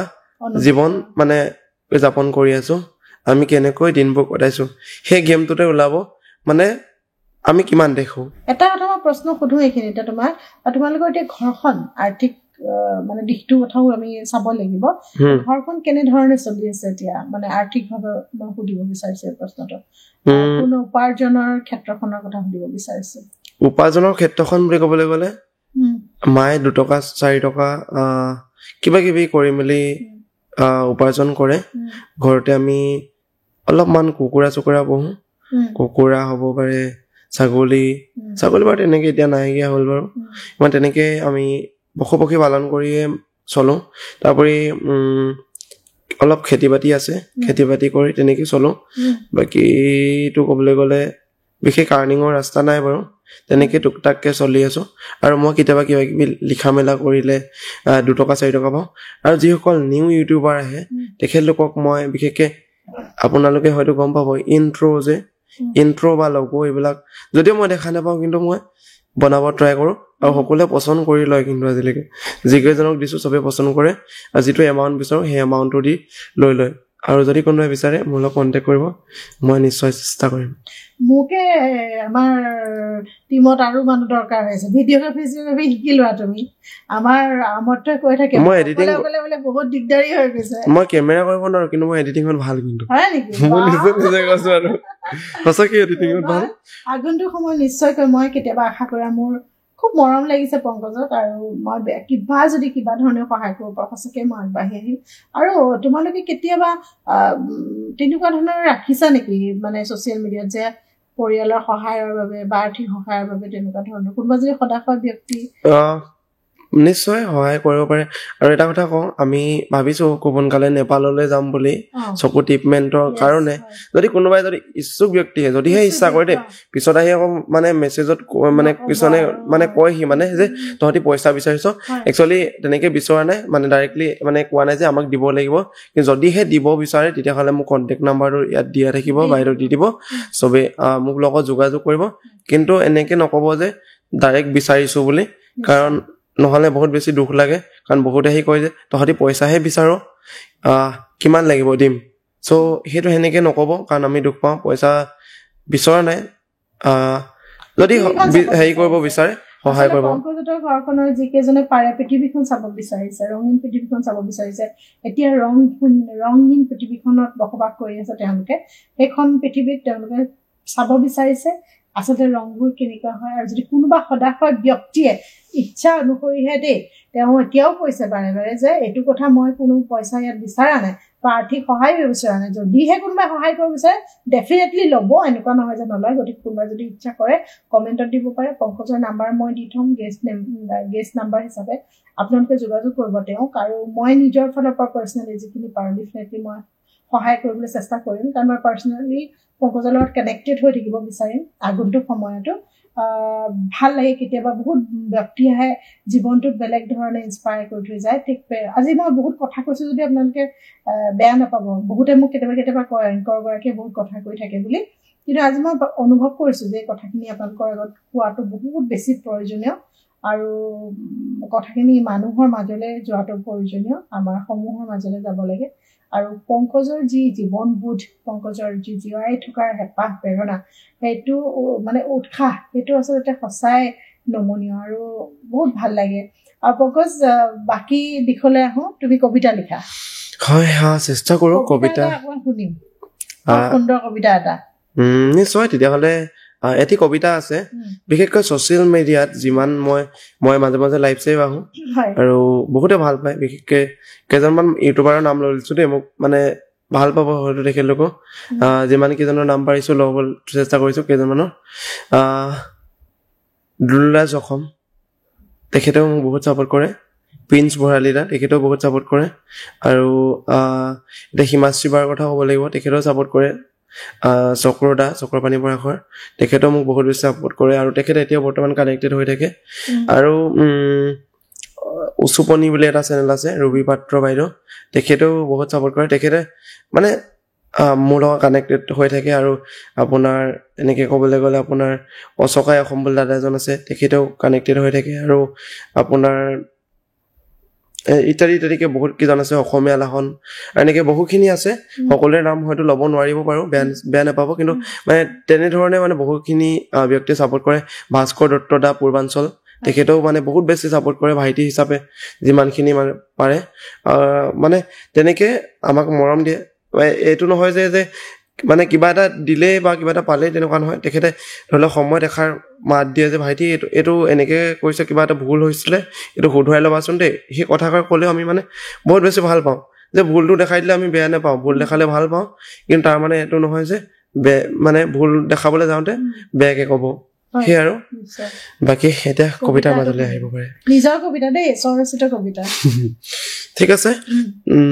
জীৱন মানে যাপন কৰি আছোঁ আমি কেনেকৈ দিনবোৰ কটাইছোঁ সেই গেমটোতে ওলাব মানে আমি কিমান দেখোঁ এটা কথা মই প্ৰশ্ন সোধোঁ এইখিনিতে তোমালোকৰ এতিয়া ঘৰখন আৰ্থিক মানে দিশটোৰ কথাও আমি চাব লাগিব ঘৰখন কেনেধৰণে চলি আছে এতিয়া মানে আৰ্থিকভাৱে মই সুধিব বিচাৰিছোঁ এই প্ৰশ্নটো কোনো উপাৰ্জনৰ ক্ষেত্ৰখনৰ কথা সুধিব বিচাৰিছোঁ উপাৰ্জনৰ ক্ষেত্ৰখন বুলি ক'বলৈ গ'লে মায়ে 2 টকা 4 টকা কিবা কিবি কৰি মেলি উপাৰ্জন কৰে ঘৰতে আমি অলপমান কুকুৰা পুহোঁ কুকুৰা হ'ব পাৰে ছাগলী বাৰু তেনেকৈ এতিয়া নাইকিয়া হ'ল বাৰু ইমান তেনেকৈ আমি পশু পালন কৰিয়ে চলোঁ তাৰোপৰি অলপ খেতি বাতি আছে খেতি বাতি কৰি তেনেকৈ চলোঁ বাকীটো ক'বলৈ গ'লে বিশেষ আৰ্নিঙৰ ৰাস্তা নাই বাৰু তেনেকৈ টুকটাককৈ চলি আছোঁ আৰু মই কেতিয়াবা কিবা কিবি লিখা মেলা কৰিলে 2 টকা 4 টকা পাওঁ আৰু যিসকল নিউ ইউটিউবাৰ আহে তেখেতলোকক মই বিশেষকৈ আপোনালোকে হয়তো গম পাব ইণ্ট্ৰ' বা লগো এইবিলাক যদিও মই দেখা নাপাওঁ কিন্তু মই বনাব ট্ৰাই কৰোঁ আৰু সকলোৱে পচন্দ কৰি লয় কিন্তু আজিলৈকে যিকেইজনক দিছো চবে পচন্দ কৰে আৰু যিটো এমাউণ্ট বিচাৰো সেই এমাউণ্টটো দি লৈ লয় আৰু যদি কোনোবাই বিচাৰে মোৰ লগত কণ্টেক্ট কৰিব মই নিশ্চয় চেষ্টা কৰিম মোকে আমাৰ টিমত আৰু মানুহ দৰকাৰ হৈছে ভিডিঅ'গ্ৰাফি শিকি লোৱা তুমি আমাৰ আমৰটোৱে কৈ থাকে মই এডিটিং বোলে বহুত দিগদাৰী হৈ গৈছে মই কেমেৰা কৰিব নোৱাৰো কিন্তু মই এডিটিঙত ভাল কিন্তু হয় নেকি মই নিজে কৈছো আৰু সঁচাকৈ এডিটিঙত ভাল আগন্তুক সময় নিশ্চয়কৈ মই কেতিয়াবা আশা কৰা মোৰ খুব মৰম লাগিছে পংকজক আৰু মই কিবা ধৰণে সহায় কৰিব পাৰোঁ সঁচাকৈ মই আগবাঢ়ি আহিম আৰু তোমালোকে কেতিয়াবা তেনেকুৱা ধৰণৰ ৰাখিছা নেকি মানে ছ'চিয়েল মিডিয়াত যে পৰিয়ালৰ সহায়ৰ বাবে বা আৰ্থিক সহায়ৰ বাবে তেনেকুৱা ধৰণৰ কোনোবা যদি সদাশয় ব্যক্তি নিশ্চয় সহায় কৰিব পাৰে আৰু এটা কথা কওঁ আমি ভাবিছো খুব সোনকালে নেপাললৈ যাম বুলি চকু ট্ৰিটমেণ্টৰ কাৰণে যদি কোনোবাই যদি ইচ্ছুক ব্যক্তিয়ে যদিহে ইচ্ছা কৰে দেই পিছত আহি আকৌ মানে মেছেজত মানে কিছুমানে মানে কয়হি মানে যে তহঁতি পইচা বিচাৰিছ একচুৱেলি তেনেকে বিচৰা নাই মানে ডাইৰেক্টলি মানে কোৱা নাই যে আমাক দিব লাগিব কিন্তু যদিহে দিব বিচাৰে তেতিয়াহ'লে মোক কণ্টেক্ট নাম্বাৰটো ইয়াত দিয়া থাকিব বাইদেউ দি দিব চবে মোক লগত যোগাযোগ কৰিব কিন্তু এনেকে নক'ব যে ডাইৰেক্ট বিচাৰিছো বুলি কাৰণ নহ'লে বহুত বেছি দুখ লাগে কাৰণ বহুতে আহি কয় যে তহঁতি পইচাহে বিচাৰ কিমান লাগিব দিম চ' সেইটো সেনেকে নক'ব কাৰণ আমি দুখ পাওঁ পইচা বিচৰা নাই যদি হেৰি কৰিব বিচাৰে সহায় কৰিব পংকজৰ ঘৰখনৰ যিকেইজনে পাৰে পৃথিৱীখন চাব বিচাৰিছে ৰঙীন পৃথিৱীখন চাব বিচাৰিছে এতিয়া ৰঙীন পৃথিৱীখনত বসবাস কৰি আছে তেওঁলোকে সেইখন পৃথিৱীত তেওঁলোকে চাব বিচাৰিছে আচলতে ৰংবোৰ কেনেকুৱা হয় আৰু যদি কোনোবা সদাশয় ব্যক্তিয়ে ইচ্ছা অনুসৰিহে দেই তেওঁ এতিয়াও কৈছে বাৰে বাৰে যে এইটো কথা মই কোনো পইচা ইয়াত বিচৰা নাই বা আৰ্থিক সহায় বিচৰা নাই যদিহে কোনোবাই সহায় কৰিব বিচাৰে ডেফিনেটলি ল'ব এনেকুৱা নহয় যে নলয় গতিকে কোনোবাই যদি ইচ্ছা কৰে কমেণ্টত দিব পাৰে পংকজৰ নাম্বাৰ মই দি থ'ম গেষ্ট নাম্বাৰ হিচাপে আপোনালোকে যোগাযোগ কৰিব তেওঁক আৰু মই নিজৰ ফালৰ পৰা পাৰ্চনেলি যিখিনি পাৰোঁ ডেফিনেটলি মই সহায় কৰিবলৈ চেষ্টা কৰিম কাৰণ মই পাৰ্চনেলি পংকজৰ লগত কানেক্টেড হৈ থাকিব বিচাৰিম আগন্তুক সময়তো ভাল লাগে কেতিয়াবা বহুত ব্যক্তি আহে জীৱনটোত বেলেগ ধৰণে ইনস্পায়াৰ কৰি থৈ যায় ঠিক আজি মই বহুত কথা কৈছোঁ যদি আপোনালোকে বেয়া নাপাব বহুতে মোক কেতিয়াবা কয় এংকৰগৰাকীয়ে বহুত কথা কৈ থাকে বুলি কিন্তু আজি মই অনুভৱ কৰিছোঁ যে কথাখিনি আপোনালোকৰ আগত কোৱাটো বহুত বেছি প্ৰয়োজনীয় আৰু কথাখিনি মানুহৰ মাজলৈ যোৱাটো প্ৰয়োজনীয় আমাৰ সমূহৰ মাজলৈ যাব লাগে আৰু পংকজৰ যি জীৱনবোধ পংকজৰ যি জীয়াই থকাৰ হেঁপাহ প্ৰেৰণা সেইটো মানে উৎসাহ সেইটো আচলতে সঁচাই নমনীয় আৰু বহুত ভাল লাগে আৰু পংকজ বাকী দিশলৈ আহোঁ তুমি কবিতা লিখা হয় চেষ্টা কৰোঁ কবিতা শুনিম সুন্দৰ কবিতা এটা নিশ্চয় তেতিয়াহ'লে এটি কবিতা আছে বিশেষকৈ ছ'চিয়েল মিডিয়াত যিমান মই মাজে মাজে লাইভ ছেভ আহোঁ আৰু বহুতে ভাল পায় বিশেষকৈ কেইজনমান ইউটিউবাৰৰ নাম লৈ লৈছোঁ দেই মোক মানে ভাল পাব হয়তো তেখেতলোকো যিমান কেইজনৰ নাম পাৰিছোঁ ল'ব চেষ্টা কৰিছোঁ কেইজনমানৰ দুলৰাজ অসম তেখেতেও মোক বহুত ছাপোৰ্ট কৰে প্ৰিন্স ভৰালিদা তেখেতেও বহুত ছাপোৰ্ট কৰে আৰু এতিয়া হিমাশ্ৰী বাৰ কথা ক'ব লাগিব তেখেতেও ছাপোৰ্ট কৰে চক্ৰপাণী পৰাশৰ তেখেতেও মোক বহুত বেছি ছাপোৰ্ট কৰে আৰু তেখেতে এতিয়াও বৰ্তমান কানেক্টেড হৈ থাকে আৰু উচুপনি বুলি এটা চেনেল আছে ৰবি পাত্ৰ বাইদেউ তেখেতেও বহুত ছাপোৰ্ট কৰে তেখেতে মানে মোৰ লগত কানেক্টেড হৈ থাকে আৰু আপোনাৰ এনেকৈ ক'বলৈ গ'লে আপোনাৰ অচকাই অসম বুলি দাদা এজন আছে তেখেতেও কানেক্টেড হৈ থাকে আৰু আপোনাৰ ইত্যাদিকে বহুত কেইজন আছে অসমীয়া লাহন এনেকৈ বহুখিনি আছে সকলোৰে নাম হয়তো ল'ব নোৱাৰিব পাৰোঁ বেয়া নাপাব কিন্তু মানে তেনেধৰণে মানে বহুখিনি ব্যক্তিয়ে ছাপোৰ্ট কৰে ভাস্কৰ দত্ত দা পূৰ্বাঞ্চল তেখেতেও মানে বহুত বেছি ছাপোৰ্ট কৰে ভাইটি হিচাপে যিমানখিনি মানে পাৰে মানে তেনেকৈ আমাক মৰম দিয়ে এইটো নহয় যে মানে কিবা এটা দিলে বা কিবা এটা পালে তেনেকুৱা নহয় তেখেতে ধৰি লওক সময় দেখাৰ মাত দিয়ে যে ভাইটি এইটো এনেকৈ কৈছে কিবা এটা ভুল হৈছিলে এইটো শুধৰাই ল'বাচোন দেই সেই কথাষাৰ ক'লেও আমি মানে বহুত বেছি ভাল পাওঁ যে ভুলটো দেখাই দিলে আমি বেয়া নাপাওঁ ভুল দেখালে ভাল পাওঁ কিন্তু তাৰ মানে এইটো নহয় যে মানে ভুল দেখাবলৈ যাওঁতে বেয়াকৈ ক'ব সেই আৰু বাকী এতিয়া কবিতাৰ মাজলৈ আহিব পাৰে নিজৰ কবিতা দেই স্বৰচিত কবিতা ঠিক আছে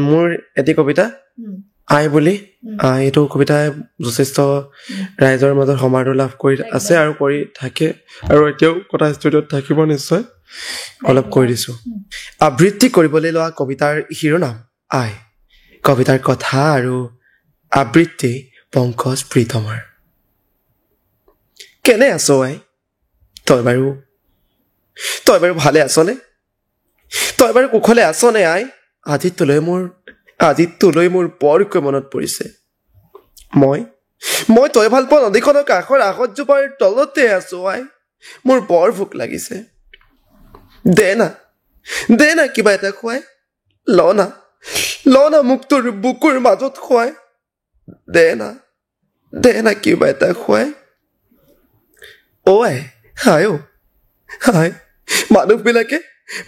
মোৰ এটি কবিতা আই বুলি এইটো কবিতাই যথেষ্ট ৰাইজৰ মাজত সমাদৰ লাভ কৰি আছে আৰু কৰি থাকে আৰু এতিয়াও কথা ষ্টুডিঅ'ত থাকিব নিশ্চয় অলপ কৈ দিছোঁ আবৃত্তি কৰিবলৈ লোৱা কবিতাৰ শিৰোনাম আই কবিতাৰ কথা আৰু আবৃত্তি পংকজ প্ৰীতমৰ কেনে আছ আই তই বাৰু তই বাৰু ভালে আছনে? তই বাৰু কুশলে আছনে আই? আজি তোলৈ মোৰ বৰকৈ মনত পৰিছে। মই তই ভাল পোৱা নদীখনৰ কাষৰ আহঁতজোপাৰ তলতে আছো আই। মোৰ বৰ ভোক লাগিছে। দে না কিবা এটা খুৱাই। ল না মোক তোৰ বুকুৰ মাজত খুৱাই। দে না কিবা এটা খুৱাই। আই হাই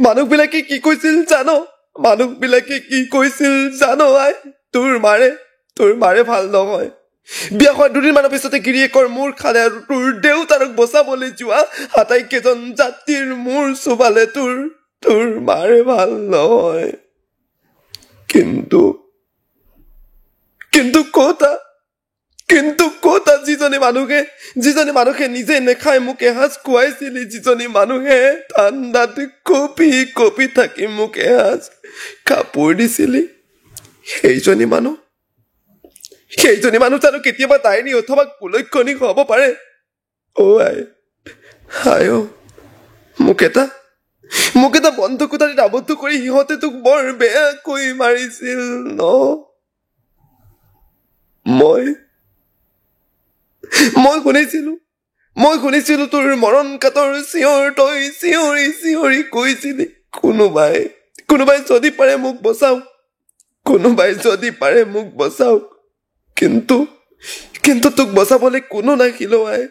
মানুহবিলাকে কি কৈছিল জানো? আই, তোৰ মাৰে ভাল নহয়। বিয়া হোৱাৰ 2 দিনমানৰ পিছতে গিৰিয়েকৰ মূৰ খালে আৰু তোৰ দেউতাৰক বচাবলৈ যোৱা আটাইকেইজন যাত্ৰীৰ মূৰ চুবালে তোৰ মাৰে ভাল নহয়। কিন্তু ক'তা যিজনী মানুহে নিজে নেখাই মোক এসাঁজ খুৱাইছিলি, যিজনী মানুহে ঠাণ্ডাত কঁপি থাকি মোক এসাঁজ কাপোৰ দিছিলি, সেইজনী মানুহ জানো কেতিয়াবা তাইনী অথবা কুলক্ষণী হ'ব পাৰে? আই মোক এটা বন্ধ কোঠাৰীত আবদ্ধ কৰি সিহঁতে তোক বৰ বেয়াকৈ মাৰিছিল ন? মই শুনিছিলো তোৰ মৰণ কাতৰ চিঞৰ তই চিঞৰি কৈছিলি, কোনোবাই যদি পাৰে মোক বচাওক। কিন্তু তোক বচাবলে কোনো নাছিল আই।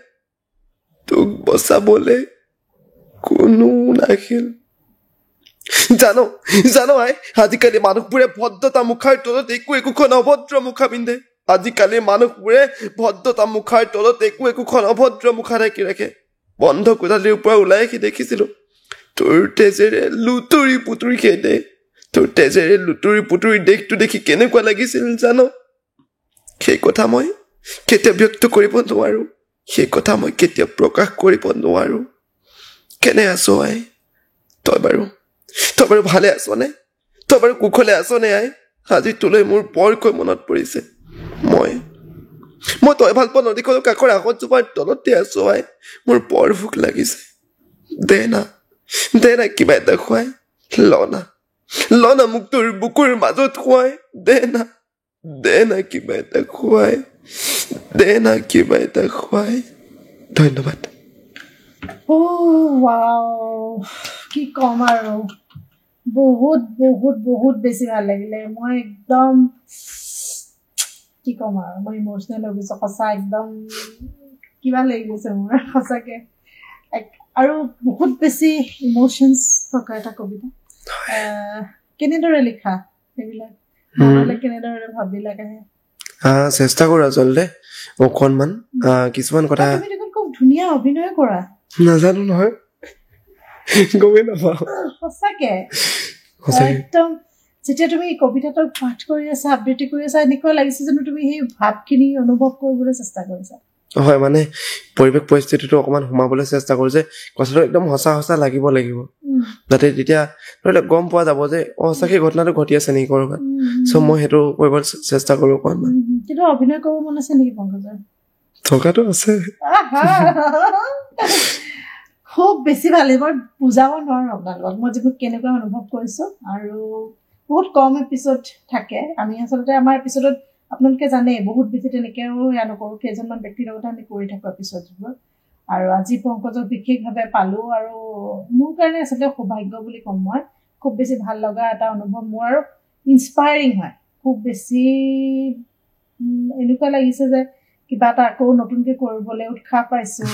জানো আই, আজিকালি মানুহবোৰে ভদ্ৰতা মুখাৰ তলত একোখন অভদ্ৰ মুখা পিন্ধে। মুখা ঢাকি ৰাখে। বন্ধ কোঠালিৰ পৰা ওলাই আহি দেখিছিলো তোৰ তেজেৰে লুতুৰি পুতুৰি দেশটো দেখি কেনেকুৱা লাগিছিল জানো? সেই কথা মই কেতিয়া ব্যক্ত কৰিব নোৱাৰো, সেই কথা মই কেতিয়া প্ৰকাশ কৰিব নোৱাৰো। কেনে আছ আই? তই বাৰু ভালে আছনে? তই বাৰু কুশলে আছনে আই? আজি তোলৈ মোৰ বৰকৈ মনত পৰিছে। মই তই ভাল পোৱা নদীখনৰ কাষৰ আহঁতজোপাৰ তলতে আছো আই। মোৰ বৰ ভোক লাগিছে। দে না কিবা এটা খুৱাই। ল না মোক তোৰ বুকুৰ মাজত খুৱাই। দে না কিবা এটা খুৱাই। ধন্যবাদ। কি কম আৰু, বহুত বেছি ভাল লাগিলে। মই একদম কি ক'ম আৰু, মই ইম'চনেল হৈ গৈছো সঁচা। একদম কিবা লাগি গৈছে মোৰ সঁচাকে। আৰু বহুত বেছি ইম'চনছ থকা এটা কবিতা। কেনেদৰে লিখা সেইবিলাক? মনলৈ কেনেদৰে ভাববিলাক আহে? চেষ্টা কৰো আচলতে অকণমান। কিছুমান কথা তুমি দেখোন খুব ধুনীয়া অভিনয় কৰা। নাজানো নহয়, গমেই নাপাওঁ সঁচাকে। একদম যেতিয়া তুমি কবিতাটোক পাঠ কৰি আছা, আবৃত্তি কৰি আছা, এনেকুৱা লাগিছে যেন তুমি সেই ভাৱখিনি অনুভৱ কৰিবলৈ চেষ্টা কৰিছা। হয়, মানে পৰিৱেশ পৰিস্থিতিটো অকমান সোমাবলৈ চেষ্টা কৰো যে কথাটো একদম সঁচা লাগিব, যাতে তেতিয়া ধৰি লওক গম পোৱা যাব যে সঁচাকে ঘটনাটো ঘটি আছে নেকি ক'ৰবাত। চ' মই সেইটো কৰিব চেষ্টা কৰো অকণমান। কিন্তু অভিনয় কৰিব মন আছে নেকি পংকজৰ? থকাটো আছে। খুব বেছি ভাল। মই বুজাব নোৱাৰো আপোনালোকক মই যিবোৰ কেনেকুৱা অনুভৱ কৰিছো। আৰু বহুত কম এপিছড থাকে। আমি আচলতে আমাৰ এপিছডত আপোনালোকে জানে বহুত বেছি তেনেকেও নকৰো, কেইজনমান ব্যক্তিৰ লগত আমি কৰি থাকো এপিছডবোৰ। আৰু আজি পংকজক বিশেষভাৱে পালো আৰু মোৰ কাৰণে আচলতে সৌভাগ্য বুলি ক'ম মই। খুব বেছি ভাল লগা এটা অনুভৱ মোৰ আৰু ইনস্পায়াৰিং হয়। খুব বেছি এনেকুৱা লাগিছে যে কিবা এটা আকৌ নতুনকে কৰিবলৈ উৎসাহ পাইছো,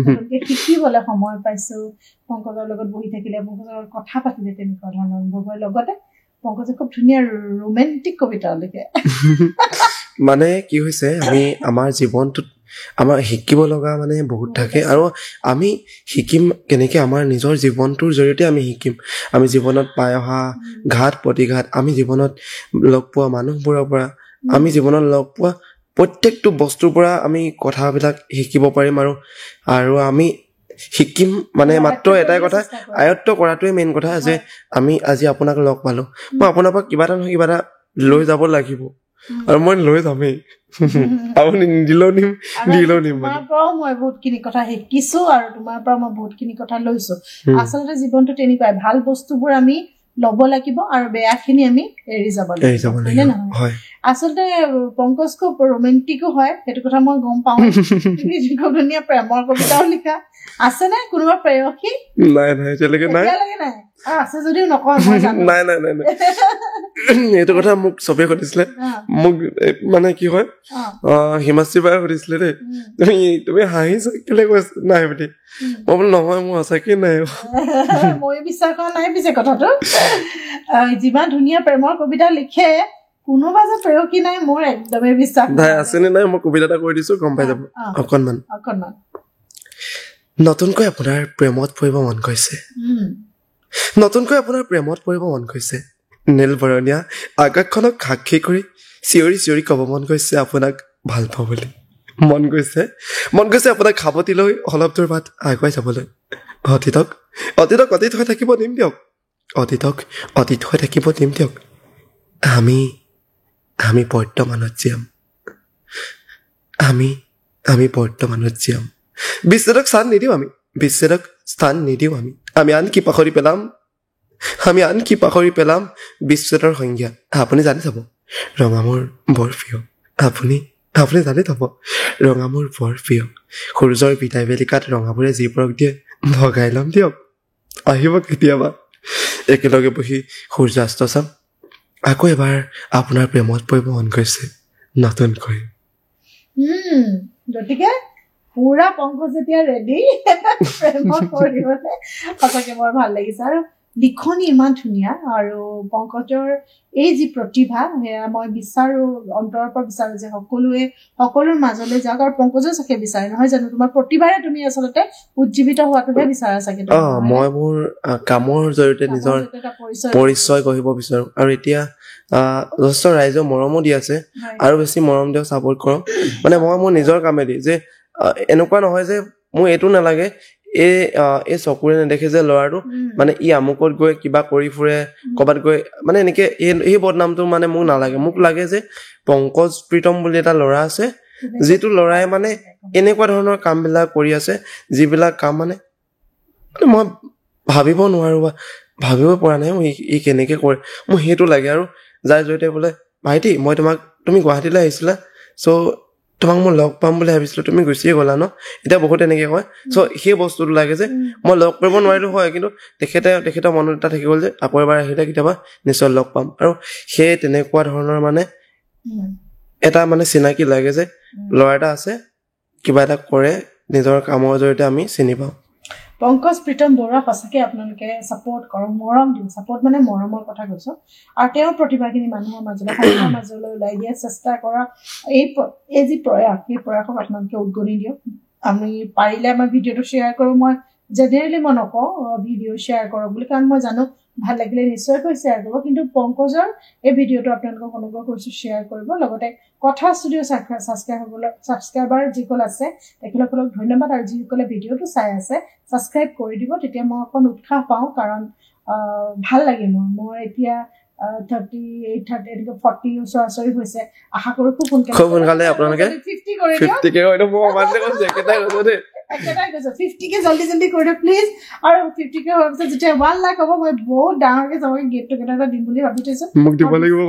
নতুনকে শিকিবলৈ সময় পাইছো। পংকজৰ লগত বহি থাকিলে, পংকজৰ লগত কথা পাতিলে তেনেকুৱা ধৰণৰ অনুভৱ হয়। লগতে পংকজে খুব ধুনীয়া ৰোমেণ্টিক কবিতা লিখে। মানে কি হৈছে, আমি আমাৰ জীৱনটোত আমাৰ শিকিব লগা মানে বহুত থাকে। আৰু আমি শিকিম কেনেকে? আমাৰ নিজৰ জীৱনটোৰ জৰিয়তে আমি শিকিম। আমি জীৱনত পাই অহা ঘাত প্ৰতিঘাত, আমি জীৱনত লগ পোৱা মানুহবোৰৰ পৰা, আমি জীৱনত লগ পোৱা প্ৰত্যেকটো বস্তুৰ পৰা আমি কথাবিলাক শিকিব পাৰিম। আৰু আমি শিকিম মানে মাত্ৰ এটাই কথা, আয়ত্ব কৰাটোৱে মেইন কথা। যে আমি আজি আপোনাক লগ পালো, মই আপোনাৰ পৰা কিবা এটা নহয় কিবা এটা লৈ যাব লাগিব। আৰু মই লৈ যামেই আপুনি নিদিলেও নিম দিলেও নিম তোমাৰ পৰাও মই বহুতখিনি কথা শিকিছো আৰু তোমাৰ পৰা মই বহুতখিনি কথা লৈছো আচলতে জীৱনটো তেনেকুৱাই ভাল বস্তুবোৰ আমি ল'ব লাগিব আৰু বেয়াখিনি আমি এৰি যাব লাগিব হয় আচলতে পংকজ খুব ৰোমেণ্টিকো হয় সেইটো কথা মই গম পাওঁ তুমি খুব ধুনীয়া প্ৰেমৰ কবিতাও লিখা আছে নে কোনোবা প্ৰেয়সী নাই এতিয়ালৈকে নাই আছে যদিও নকয় মই জানো নাই এইটো কথা মোক চবে সুধিছিলে মোক মানে কি হয় হিমাশ্ৰী বায়ে সুধিছিলে দেই তুমি হাঁহিছা কেলে কৈছা নাই বুলি মই বোলো নহয় মোৰ সঁচাকে নাই মই বিশ্বাস কৰা নাই পিছে কথাটো যিমান ধুনীয়া প্ৰেমৰ কবিতা লিখে কোনোবা যে প্ৰেয়সী নাই মোৰ একদমেই বিশ্বাস নাই আছেনে নাই মই কবিতা এটা কৈ দিছো গম পাই যাব অকণমান নতুনকৈ আপোনাৰ প্ৰেমত পৰিব মন গৈছে নতুনকৈ আপোনাৰ প্ৰেমত পৰিব মন গৈছে নীল বৰণীয়া আকাশখনক সাক্ষী কৰি চিঞৰি চিঞৰি ক'ব মন গৈছে আপোনাক ভাল পাওঁ বুলি মন গৈছে আপোনাক খাবতি লৈ অলপ দূৰ বাট আগুৱাই যাবলৈ অতীতক অতীত হৈ থাকিব দিম দিয়ক অতীতক অতীত হৈ থাকিব দিম দিয়ক আমি বৰ্তমানত জীয়াম আমি বৰ্তমানত জীয়াম বিচ্ছেদক স্থান নিদিওঁ আমি আনকি পাহৰি পেলাম বিচ্ছেদৰ সংজ্ঞা আপুনি জানি যাব ৰঙা মোৰ বৰ প্ৰিয় আপুনি জানি যাব ৰঙা মোৰ বৰ প্ৰিয় সূৰ্যৰ বিদায় বেলিকাত ৰঙাবোৰে যিবোৰক দিয়ে ভগাই ল'ম দিয়ক আহিব কেতিয়াবা একেলগে বহি সূৰ্যাস্ত চাম আকৌ এবাৰ আপোনাৰ প্ৰেমত পৰিব মন গৈছে নতুনকৈ গতিকে পুৰা পংকজ যেতিয়া ৰেডি প্ৰেমত পৰিবলৈ সঁচাকে বৰ ভাল লাগিছে আৰু লিখনি ইমান ধুনীয়া আৰু পংকজৰ এই যি প্ৰতিভা সেয়া মই বিচাৰো অন্তৰৰ পৰা বিচাৰো যে সকলোৰ মাজলৈ যাওক আৰু পংকজেও চাগে বিচাৰে নহয় জানো তোমাৰ প্ৰতিভাৰে তুমি আচলতে উজ্জীৱিত হোৱাটোহে বিচাৰা চাগে মই মোৰ কামৰ জৰিয়তে নিজৰ পৰিচয় গঢ়িব বিচাৰো আৰু এতিয়া যথেষ্ট ৰাইজৰ মৰমো দি আছে আৰু বেছি মৰম দিয়ক ছাপোৰ্ট কৰক মানে মই মোৰ নিজৰ কামেদি যে এনেকুৱা নহয় যে মোৰ এইটো নালাগে এই চকুৰে নেদেখে যে ল'ৰাটো মানে ই আমুকত গৈ কিবা কৰি ফুৰে ক'ৰবাত গৈ মানে এনেকে এই বদনামটো মানে মোক নালাগে মোক লাগে যে পংকজ প্ৰীতম বুলি এটা ল'ৰা আছে যিটো ল'ৰাই মানে এনেকুৱা ধৰণৰ কামবিলাক কৰি আছে যিবিলাক কাম মানে মই ভাবিব নোৱাৰো বা ভাবিব পৰা নাই ই কেনেকে কৰে মোৰ সেইটো লাগে আৰু যাৰ জৰিয়তে বোলে ভাইটি তুমি গুৱাহাটীলৈ আহিছিলা চ' তোমাক মই লগ পাম বুলি ভাবিছিলো তুমি গুচিয়ে গলা ন এতিয়া বহুত এনেকে কয় চ' সেই বস্তুটো লাগে যে মই লগ কৰিব নোৱাৰিলো হয় কিন্তু তেখেতৰ মনত এটা থাকি গ'ল যে আকৌ এবাৰ আহিলে কেতিয়াবা নিশ্চয় লগ পাম আৰু সেই তেনেকুৱা ধৰণৰ মানে এটা মানে চিনাকি লাগে যে ল'ৰা এটা আছে কিবা এটা কৰে নিজৰ কামৰ জৰিয়তে আমি চিনি পাওঁ পংকজ প্ৰীতম বৰুৱা সঁচাকে আপোনালোকে ছাপোৰ্ট কৰক মৰম দিওঁ ছাপোৰ্ট মানে মৰমৰ কথা কৈছো আৰু তেওঁৰ প্ৰতিভাখিনি মানুহৰ মাজলৈ ওলাই দিয়া চেষ্টা কৰা এই যি প্ৰয়াস সেই প্ৰয়াসক আপোনালোকে উদগনি দিয়ক আমি পাৰিলে আমাৰ ভিডিঅ'টো শ্বেয়াৰ কৰোঁ মই জেনেৰেলি মই নকওঁ ভিডিঅ' শ্বেয়াৰ কৰক বুলি কাৰণ মই জানো ভাল লাগিলে নিশ্চয়কৈ শ্বেয়াৰ কৰিব কিন্তু পংকজৰ এই ভিডিঅ'টো আপোনালোকক অনুগ্ৰহ কৰিছোঁ শ্বেয়াৰ কৰিব লগতে কথা ষ্টুডিঅ' ছাবস্ক্ৰাইবাৰ যিসকল আছে তেখেতসকলক ধন্যবাদ আৰু যিসকলে ভিডিঅ'টো চাই আছে ছাবস্ক্ৰাইব কৰি দিব তেতিয়া মই অকণ উৎসাহ পাওঁ কাৰণ ভাল লাগে মোৰ এতিয়া 38 40 ওচৰা-ওচৰি হৈছে আশা কৰোঁ খুব সোনকালে আপোনালোকে 50 কৰি দিয়ক 50 কে হয়তো মই মানে কৈছো একেটাই কৈছো দেই একেটাই কৈছো 50 কে জলদি কৰি দিয়ক প্লিজ আৰু 50 কে হোৱাৰ পিছত যেতিয়া 1 লাখ হ'ব মই বহুত ডাঙৰকে যাবগে গেট টুগেদাৰ এটা দিম বুলি ভাবি থৈছো মোক দিব লাগিব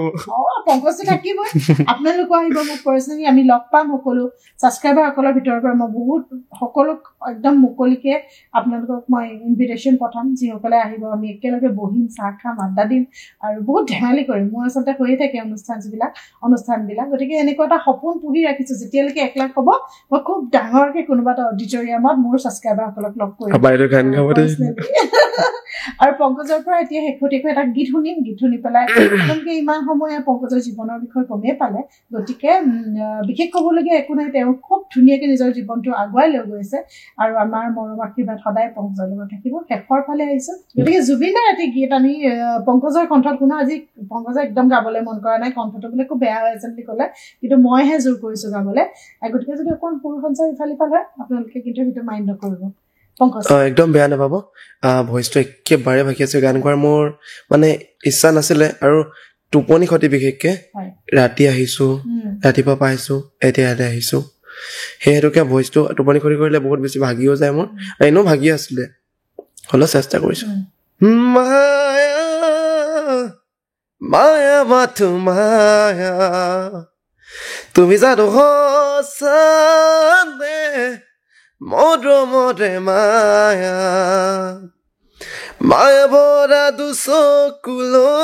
পংকজে থাকিবই আপোনালোক আহিব মোক পাৰ্চনেলি আমি লগ পাম সকলো ছাবস্ক্ৰাইবাৰসকলৰ ভিতৰৰ পৰা মই বহুত সকলোক একদম মুকলিকে আপোনালোকক মই ইনভিটেশ্যন পঠাম যিসকলে আহিব আমি একেলগে বহিম চাহ খাম আড্ডা দিম আৰু বহুত ধেমালি কৰিম মোৰ আচলতে হৈয়ে থাকে অনুষ্ঠানবিলাক গতিকে এনেকুৱা এটা সপোন পুহি ৰাখিছো যেতিয়ালৈকে 1 লাখ হ'ব মই খুব ডাঙৰকে কোনোবা এটা অডিটৰিয়ামত মোৰ ছাবস্ক্ৰাইবাৰসকলক লগ কৰিম আৰু পংকজৰ পৰা এতিয়া শেহতীয়াকৈ এটা গীত শুনি পেলাই আপোনালোকে ইমান সময় পংকজৰ জীৱনৰ বিষয়ে গমেই পালে গতিকে বিশেষ ক'বলগীয়া একো নাই তেওঁ খুব ধুনীয়াকে নিজৰ জীৱনটো আগুৱাই লৈ গৈছে আৰু আমাৰ মৰম আশীৰ্বাদ সদায় পংকজৰ লগত থাকিব শেষৰ ফালে আহিছো গতিকে জুবিনৰ এটি গীত আমি পংকজৰ কণ্ঠত শুনো আজি পংকজে একদম গাবলৈ মন কৰা নাই কণ্ঠটো বোলে খুব বেয়া হৈ আছে বুলি ক'লে কিন্তু মইহে জোৰ কৰিছো গাবলৈ গতিকে যদি অকণ সুৰ সঞ্চাৰ ইফাল হয় আপোনালোকে কিন্তু সেইটো মাইণ্ড নকৰিব একদম বেয়া নাপাব ভইচটো একেবাৰে ভাগি আছে গান গোৱাৰ মোৰ মানে ইচ্ছা নাছিলে আৰু টোপনি ক্ষতি বিশেষকে হয় ৰাতি আহিছো ৰাতিপুৱা পাইছো এতিয়া ইয়াতে আহিছো সেই হেতুকে ভইচটো টোপনি ক্ষতি কৰিলে বহুত বেছি ভাগিও যায় মোৰ এনেও ভাগি আছিলে হ'লেও চেষ্টা কৰিছো মায়া মায়া মাথো মায়া তুমি জানো সঁচানে মৰমৰে মায়া মায়া ভৰা দুচকুলৈ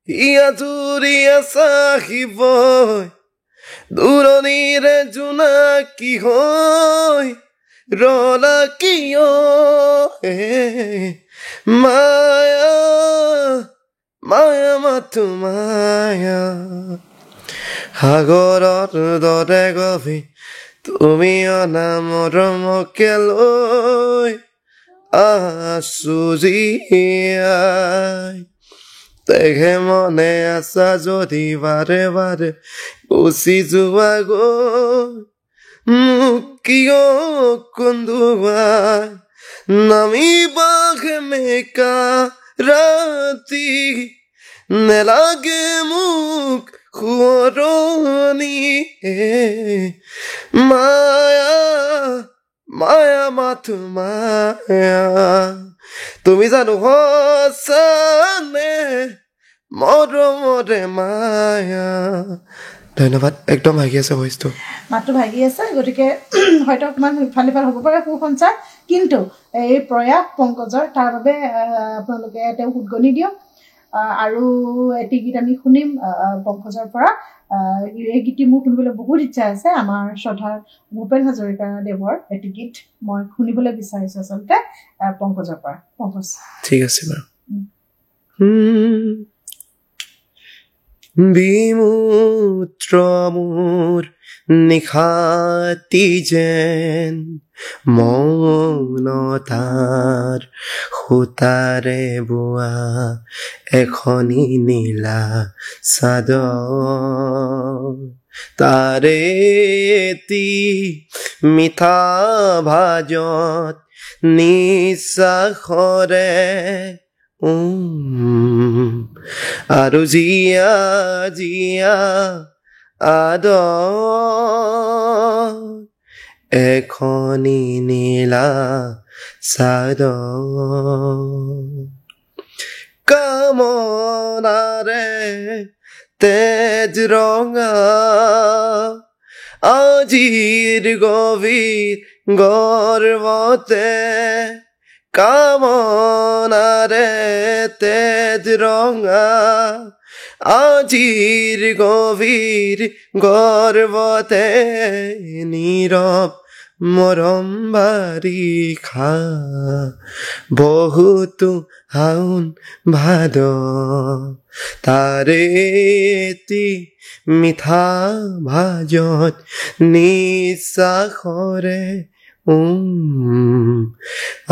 ইয়া জুৰিয়া চাহিবই দূৰণিৰে জোনাকী হৈ ৰলা কিয় মায়া মায়া মাথো মায়া সাগৰৰ দৰে গভীৰ তুমি অনামৰমকে লৈ আছো জীয়াই তেহে মনে আছা যদি বাৰে বাৰে গুচি যোৱা গৈ মোক কিয় কন্দুৱাই নামিবাগে মেকা ৰাতি নেলাগে মোক শুৱৰণি মায়া মায়া মাথো মায়া তুমি জানো সঁচানে মৰমৰে মায়া ধন্যবাদ একদম ভাগি আছে ভইচটো মাতটো ভাগি আছে গতিকে হয়তো অকণমান ইফাল সিফাল হ'ব পাৰে সুসঞ্চাৰ কিন্তু এই প্ৰয়াস পংকজৰ তাৰ বাবে আপোনালোকে তেওঁক উদগনি দিয়ক আৰু এটি গীত আমি শুনিম পংকজৰ পৰা এই গীতটি মোৰ শুনিবলৈ বহুত ইচ্ছা আছে আমাৰ শ্ৰদ্ধাৰ ভূপেন হাজৰিকা দেৱৰ এটি গীত মই শুনিবলৈ বিচাৰিছোঁ আচলতে পংকজৰ পৰা পংকজ ঠিক আছে বাৰু বিমূত্ৰ মোৰ নিশাতি যেন মৌনতাৰ সূতাৰে বোৱা এখনি নীলা চাদৰ তাৰে এটি মিঠা ভাজত নিশ্বাসৰে আৰু জিয়া জিয়া আদৰ এখনি নীলা চাদৰ কামনাৰে তেজ ৰঙা আজিৰ গভীৰ গৰ্ভতে কামনাৰে তেজ ৰঙা আজিৰ গভীৰ গৰ্ভতে নীৰৱ মৰম বাৰিষা বহুতো হাউন ভাদ তাৰে এটি মিঠা ভাজত নিশ্বাসৰে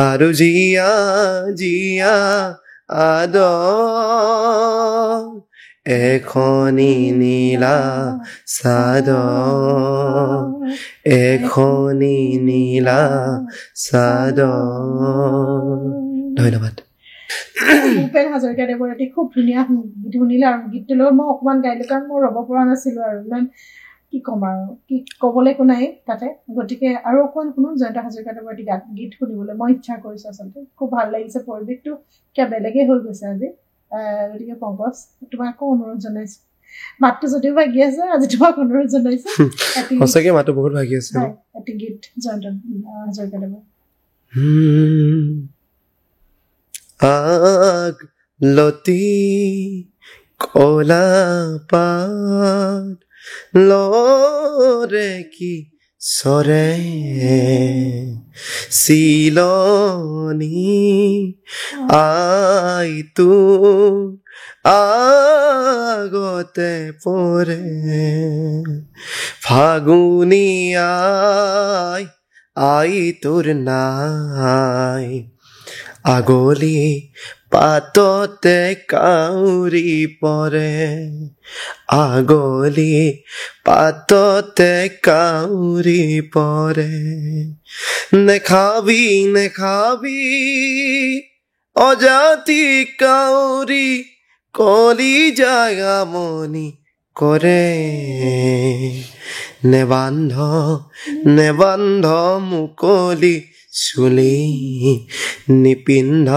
আৰু জিয়া জিয়া আদৰ এখনি নীলা চাদৰ এখনি নীলা চাদৰ ধন্যবাদ ভূপেন হাজৰিকা দেৱৰ এটি খুব ধুনীয়া গীত শুনিলে আৰু গীতটো লগত মই অকণমান গাইলোঁ কাৰণ মই ৰ'ব পৰা নাছিলোঁ আৰু ইমান কি ক'ম আৰু কি ক'বলৈ একো নাই তাতে গতিকে আৰু অকণমান শুনো জয়ন্ত হাজৰিকাদেৱৰ এটি গীত শুনিবলৈ মই ইচ্ছা কৰিছোঁ আচলতে খুব ভাল লাগিছে পৰিৱেশটো কিয় বেলেগেই হৈ গৈছে আজি গতিকে পংকজ তোমাক আকৌ অনুৰোধ জনাইছোঁ মাতটো যদিও ভাগি আছে আজি তোমাক অনুৰোধ জনাইছোঁ সঁচাকৈ মাতটো বহুত ভাগি আছে এটি গীত জয়ন্ত হাজৰিকাদেৱৰ আগ লতি কলা পাত লৰে কি চৰে চিলনি আইতো আগতে পৰে ফাগুনি আই তোৰ নাই আগলি পাততে কাউৰী পৰে আগলি পাততে কাউৰী পৰে নেখাবি নেখাবি অজাতি কাউৰী কলি জাগামনি কৰে নেবান্ধ মুকলি চুলি নিপিন্ধ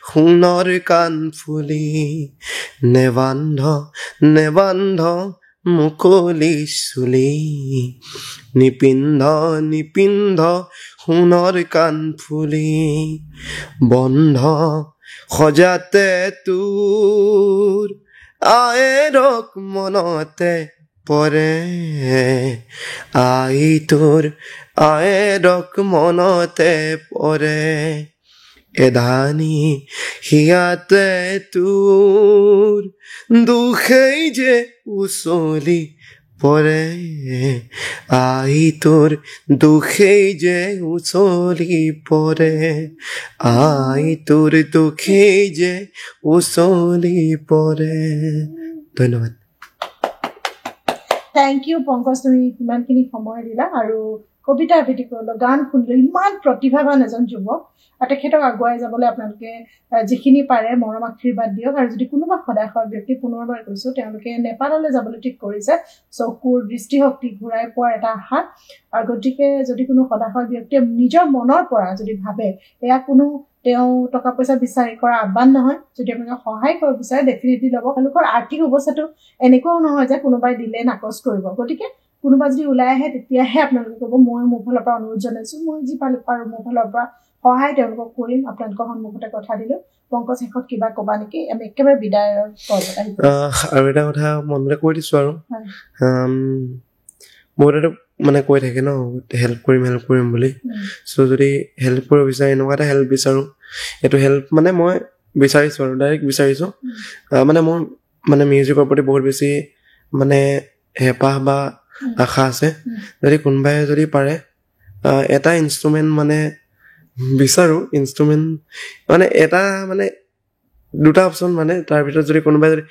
সোণৰ কাণফুলি নেবান্ধ মুকলি চুলি নিপিন্ধ সোণৰ কাণফুলি বন্ধ সজাতে তোৰ আয়েৰক মনতে পৰে তোৰ আয়েৰক মনতে পৰে এধানি হিয়াতে তোৰ দুখেই যে উচলি পৰে তোৰ দুখেই যে উচলি পৰে তোৰ দুখেই যে উচলি পৰে ধন্যবাদ থেংক ইউ পংকজ তুমি ইমানখিনি সময় দিলা আৰু কবিতা আবৃত্তি কৰিলো গান শুনিলো ইমান প্ৰতিভাৱান এজন যুৱক আৰু তেখেতক আগুৱাই যাবলৈ আপোনালোকে যিখিনি পাৰে মৰম আশীৰ্বাদ দিয়ক আৰু যদি কোনোবা সদাশৰ ব্যক্তি পুনৰবাৰ কৈছো তেওঁলোকে নেপাললৈ যাবলৈ ঠিক কৰিছে চকুৰ দৃষ্টিশক্তি ঘূৰাই পোৱাৰ এটা আশা আৰু গতিকে যদি কোনো সদাশৰ ব্যক্তিয়ে নিজৰ মনৰ পৰা যদি ভাবে এয়া কোনো তেওঁ টকা পইচা বিচাৰি কৰা আহ্বান নহয় যদি আপোনালোকে সহায় কৰিব বিচাৰে ডেফিনেটলি ল'ব তেওঁলোকৰ আৰ্থিক অৱস্থাটো এনেকুৱাও নহয় যে কোনোবাই দিলে নাকচ কৰিব গতিকে কোনোবা যদি ওলাই আহে তেতিয়াহে আপোনালোকে ক'ব মই মোৰ ফালৰ পৰা অনুৰোধ জনাইছো মই যি পাৰো মোৰ ফালৰ পৰা সহায় তেওঁলোকক কৰিম আপোনালোকৰ সন্মুখতে কথা দিলো পংকজ শেষত কিবা ক'বা নেকি আমি একেবাৰে বিদায়ৰ পৰ্বত আহিম আৰু এটা কথা মনতে কৈ দিছো আৰু বহুতেতো মানে কৈ থাকে ন হেল্প কৰিম বুলি চ' যদি হেল্প কৰিব বিচাৰে এনেকুৱা এটা হেল্প বিচাৰো এইটো হেল্প মানে মই বিচাৰিছো আৰু ডাইৰেক্ট বিচাৰিছো মানে মোৰ মানে মিউজিকৰ প্ৰতি বহুত বেছি মানে হেঁপাহ বা আশা আছে যদি কোনোবাই যদি পাৰে এটা ইনষ্ট্ৰুমেণ্ট মানে বিচাৰো ইনষ্ট্ৰুমেণ্ট মানে এটা মানে দুটা অপশ্যন মানে তাৰ ভিতৰত যদি কোনোবাই যদি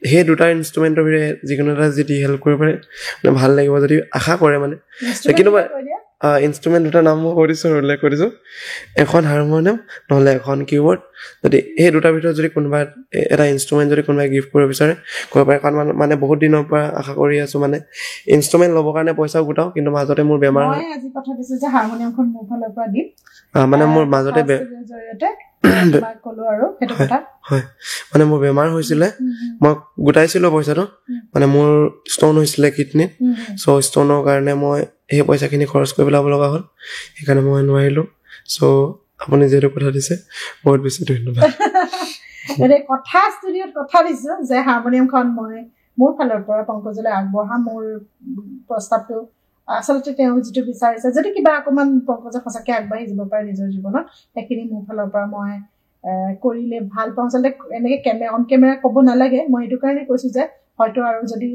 সেই দুটা ইনষ্ট্ৰুমেণ্টৰ ভিতৰত যিকোনো এটা যদি হেল্প কৰিব পাৰে মানে ভাল লাগিব যদি আশা কৰে মানে কিন্তু ইনষ্ট্ৰুমেণ্ট দুটা নাম মই উল্লেখ কৰি দিছো এখন হাৰমনিয়াম নহ'লে এখন কিবৰ্ড যদি সেই দুটাৰ ভিতৰত যদি কোনোবা এটা ইনষ্ট্ৰুমেণ্ট যদি কোনোবাই গিফ্ট কৰিব বিচাৰে কৰিব পাৰে কাৰণ মানে বহুত দিনৰ পৰা আশা কৰি আছো মানে ইনষ্ট্ৰুমেণ্ট ল'বৰ কাৰণে পইচাও গোটাও কিন্তু মাজতে মোৰ বেমাৰ মই আজি কথা দিছো যে হাৰমনিয়ামখন মোৰ ফালৰ পৰা দিম মানে মোৰ মাজতে জৰিয়তে ক'লো আৰু সেইটো কথা হয় মানে মোৰ বেমাৰ হৈছিলে মই গোটাইছিলো পইচাটো মানে মোৰ ষ্ট'ন হৈছিলে কিডনীত চ' ষ্ট'নৰ কাৰণে মই সেই পইচাখিনি খৰচ কৰি পেলাব লগা হ'ল সেইকাৰণে মই নোৱাৰিলো চ' আপুনি যিহেতু কথা দিছে বহুত বেছি ধন্যবাদ কথা ষ্টুডিঅ'ত কথা দিছো যে হাৰমনিয়ামখন মই মোৰ ফালৰ পৰা পংকজলৈ আগবঢ়াম মোৰ প্ৰস্তাৱটো আচলতে তেওঁ যিটো বিচাৰিছে যদি কিবা অকণমান পংকজে সঁচাকৈ আগবাঢ়ি যাব পাৰে নিজৰ জীৱনত সেইখিনি মোৰ ফালৰ পৰা মই কৰিলে ভাল পাওঁ আচলতে এনেকৈ অন কেমেৰা ক'ব নালাগে মই এইটো কাৰণে কৈছোঁ যে হয়তো আৰু যদি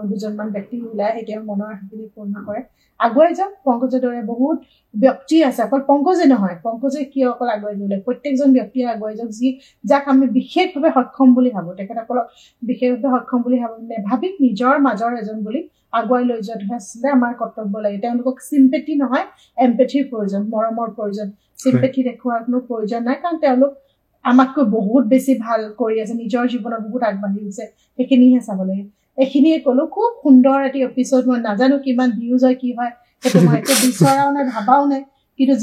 দুজনমান ব্যক্তি ওলাই আহি তেওঁৰ মনৰ আশাখিনি পূৰ্ণ কৰে আগুৱাই যাওক পংকজৰ দৰে বহুত ব্যক্তি আছে অকল পংকজে নহয় পংকজে কিয় অকল আগুৱাই যোৱা প্ৰত্যেকজন ব্যক্তিয়ে আগুৱাই যাওক যাক আমি বিশেষভাৱে সক্ষম বুলি ভাবোঁ তেখেতসকলক বিশেষভাৱে সক্ষম বুলি নেভাবি নিজৰ মাজৰ এজন বুলি আগুৱাই লৈ যোৱাটোহে আচলতে আমাৰ কৰ্তব্য লাগে তেওঁলোকক চিম্পেথি নহয় এম্পেথিৰ প্ৰয়োজন মৰমৰ প্ৰয়োজন চিম্পেথি দেখুওৱাৰ কোনো প্ৰয়োজন নাই কাৰণ তেওঁলোক আমাতকৈ বহুত বেছি ভাল কৰি আছে নিজৰ জীৱনত বহুত আগবাঢ়ি গৈছে সেইখিনিহে চাব লাগে এইখিনিয়ে ক'লো খুব সুন্দৰ এটি এপিছ'ড মই নাজানো কিমান ভিউজ হয় কি হয় সেইটো মই একো বিচৰাও নাই ভাবাও নাই কিন্তু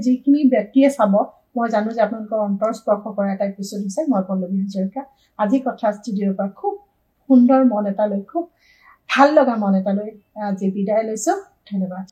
যিখিনি ব্যক্তিয়ে চাব মই জানো যে আপোনালোকৰ অন্তৰ স্পৰ্শ কৰা এটা এপিছ'ড হৈছে মই পল্লৱী হাজৰিকা আজি কথা ষ্টুডিঅ'ৰ পৰা খুব সুন্দৰ মন এটা লৈ খুব ভাল লগা মন এটা লৈ আজি বিদায় লৈছো ধন্যবাদ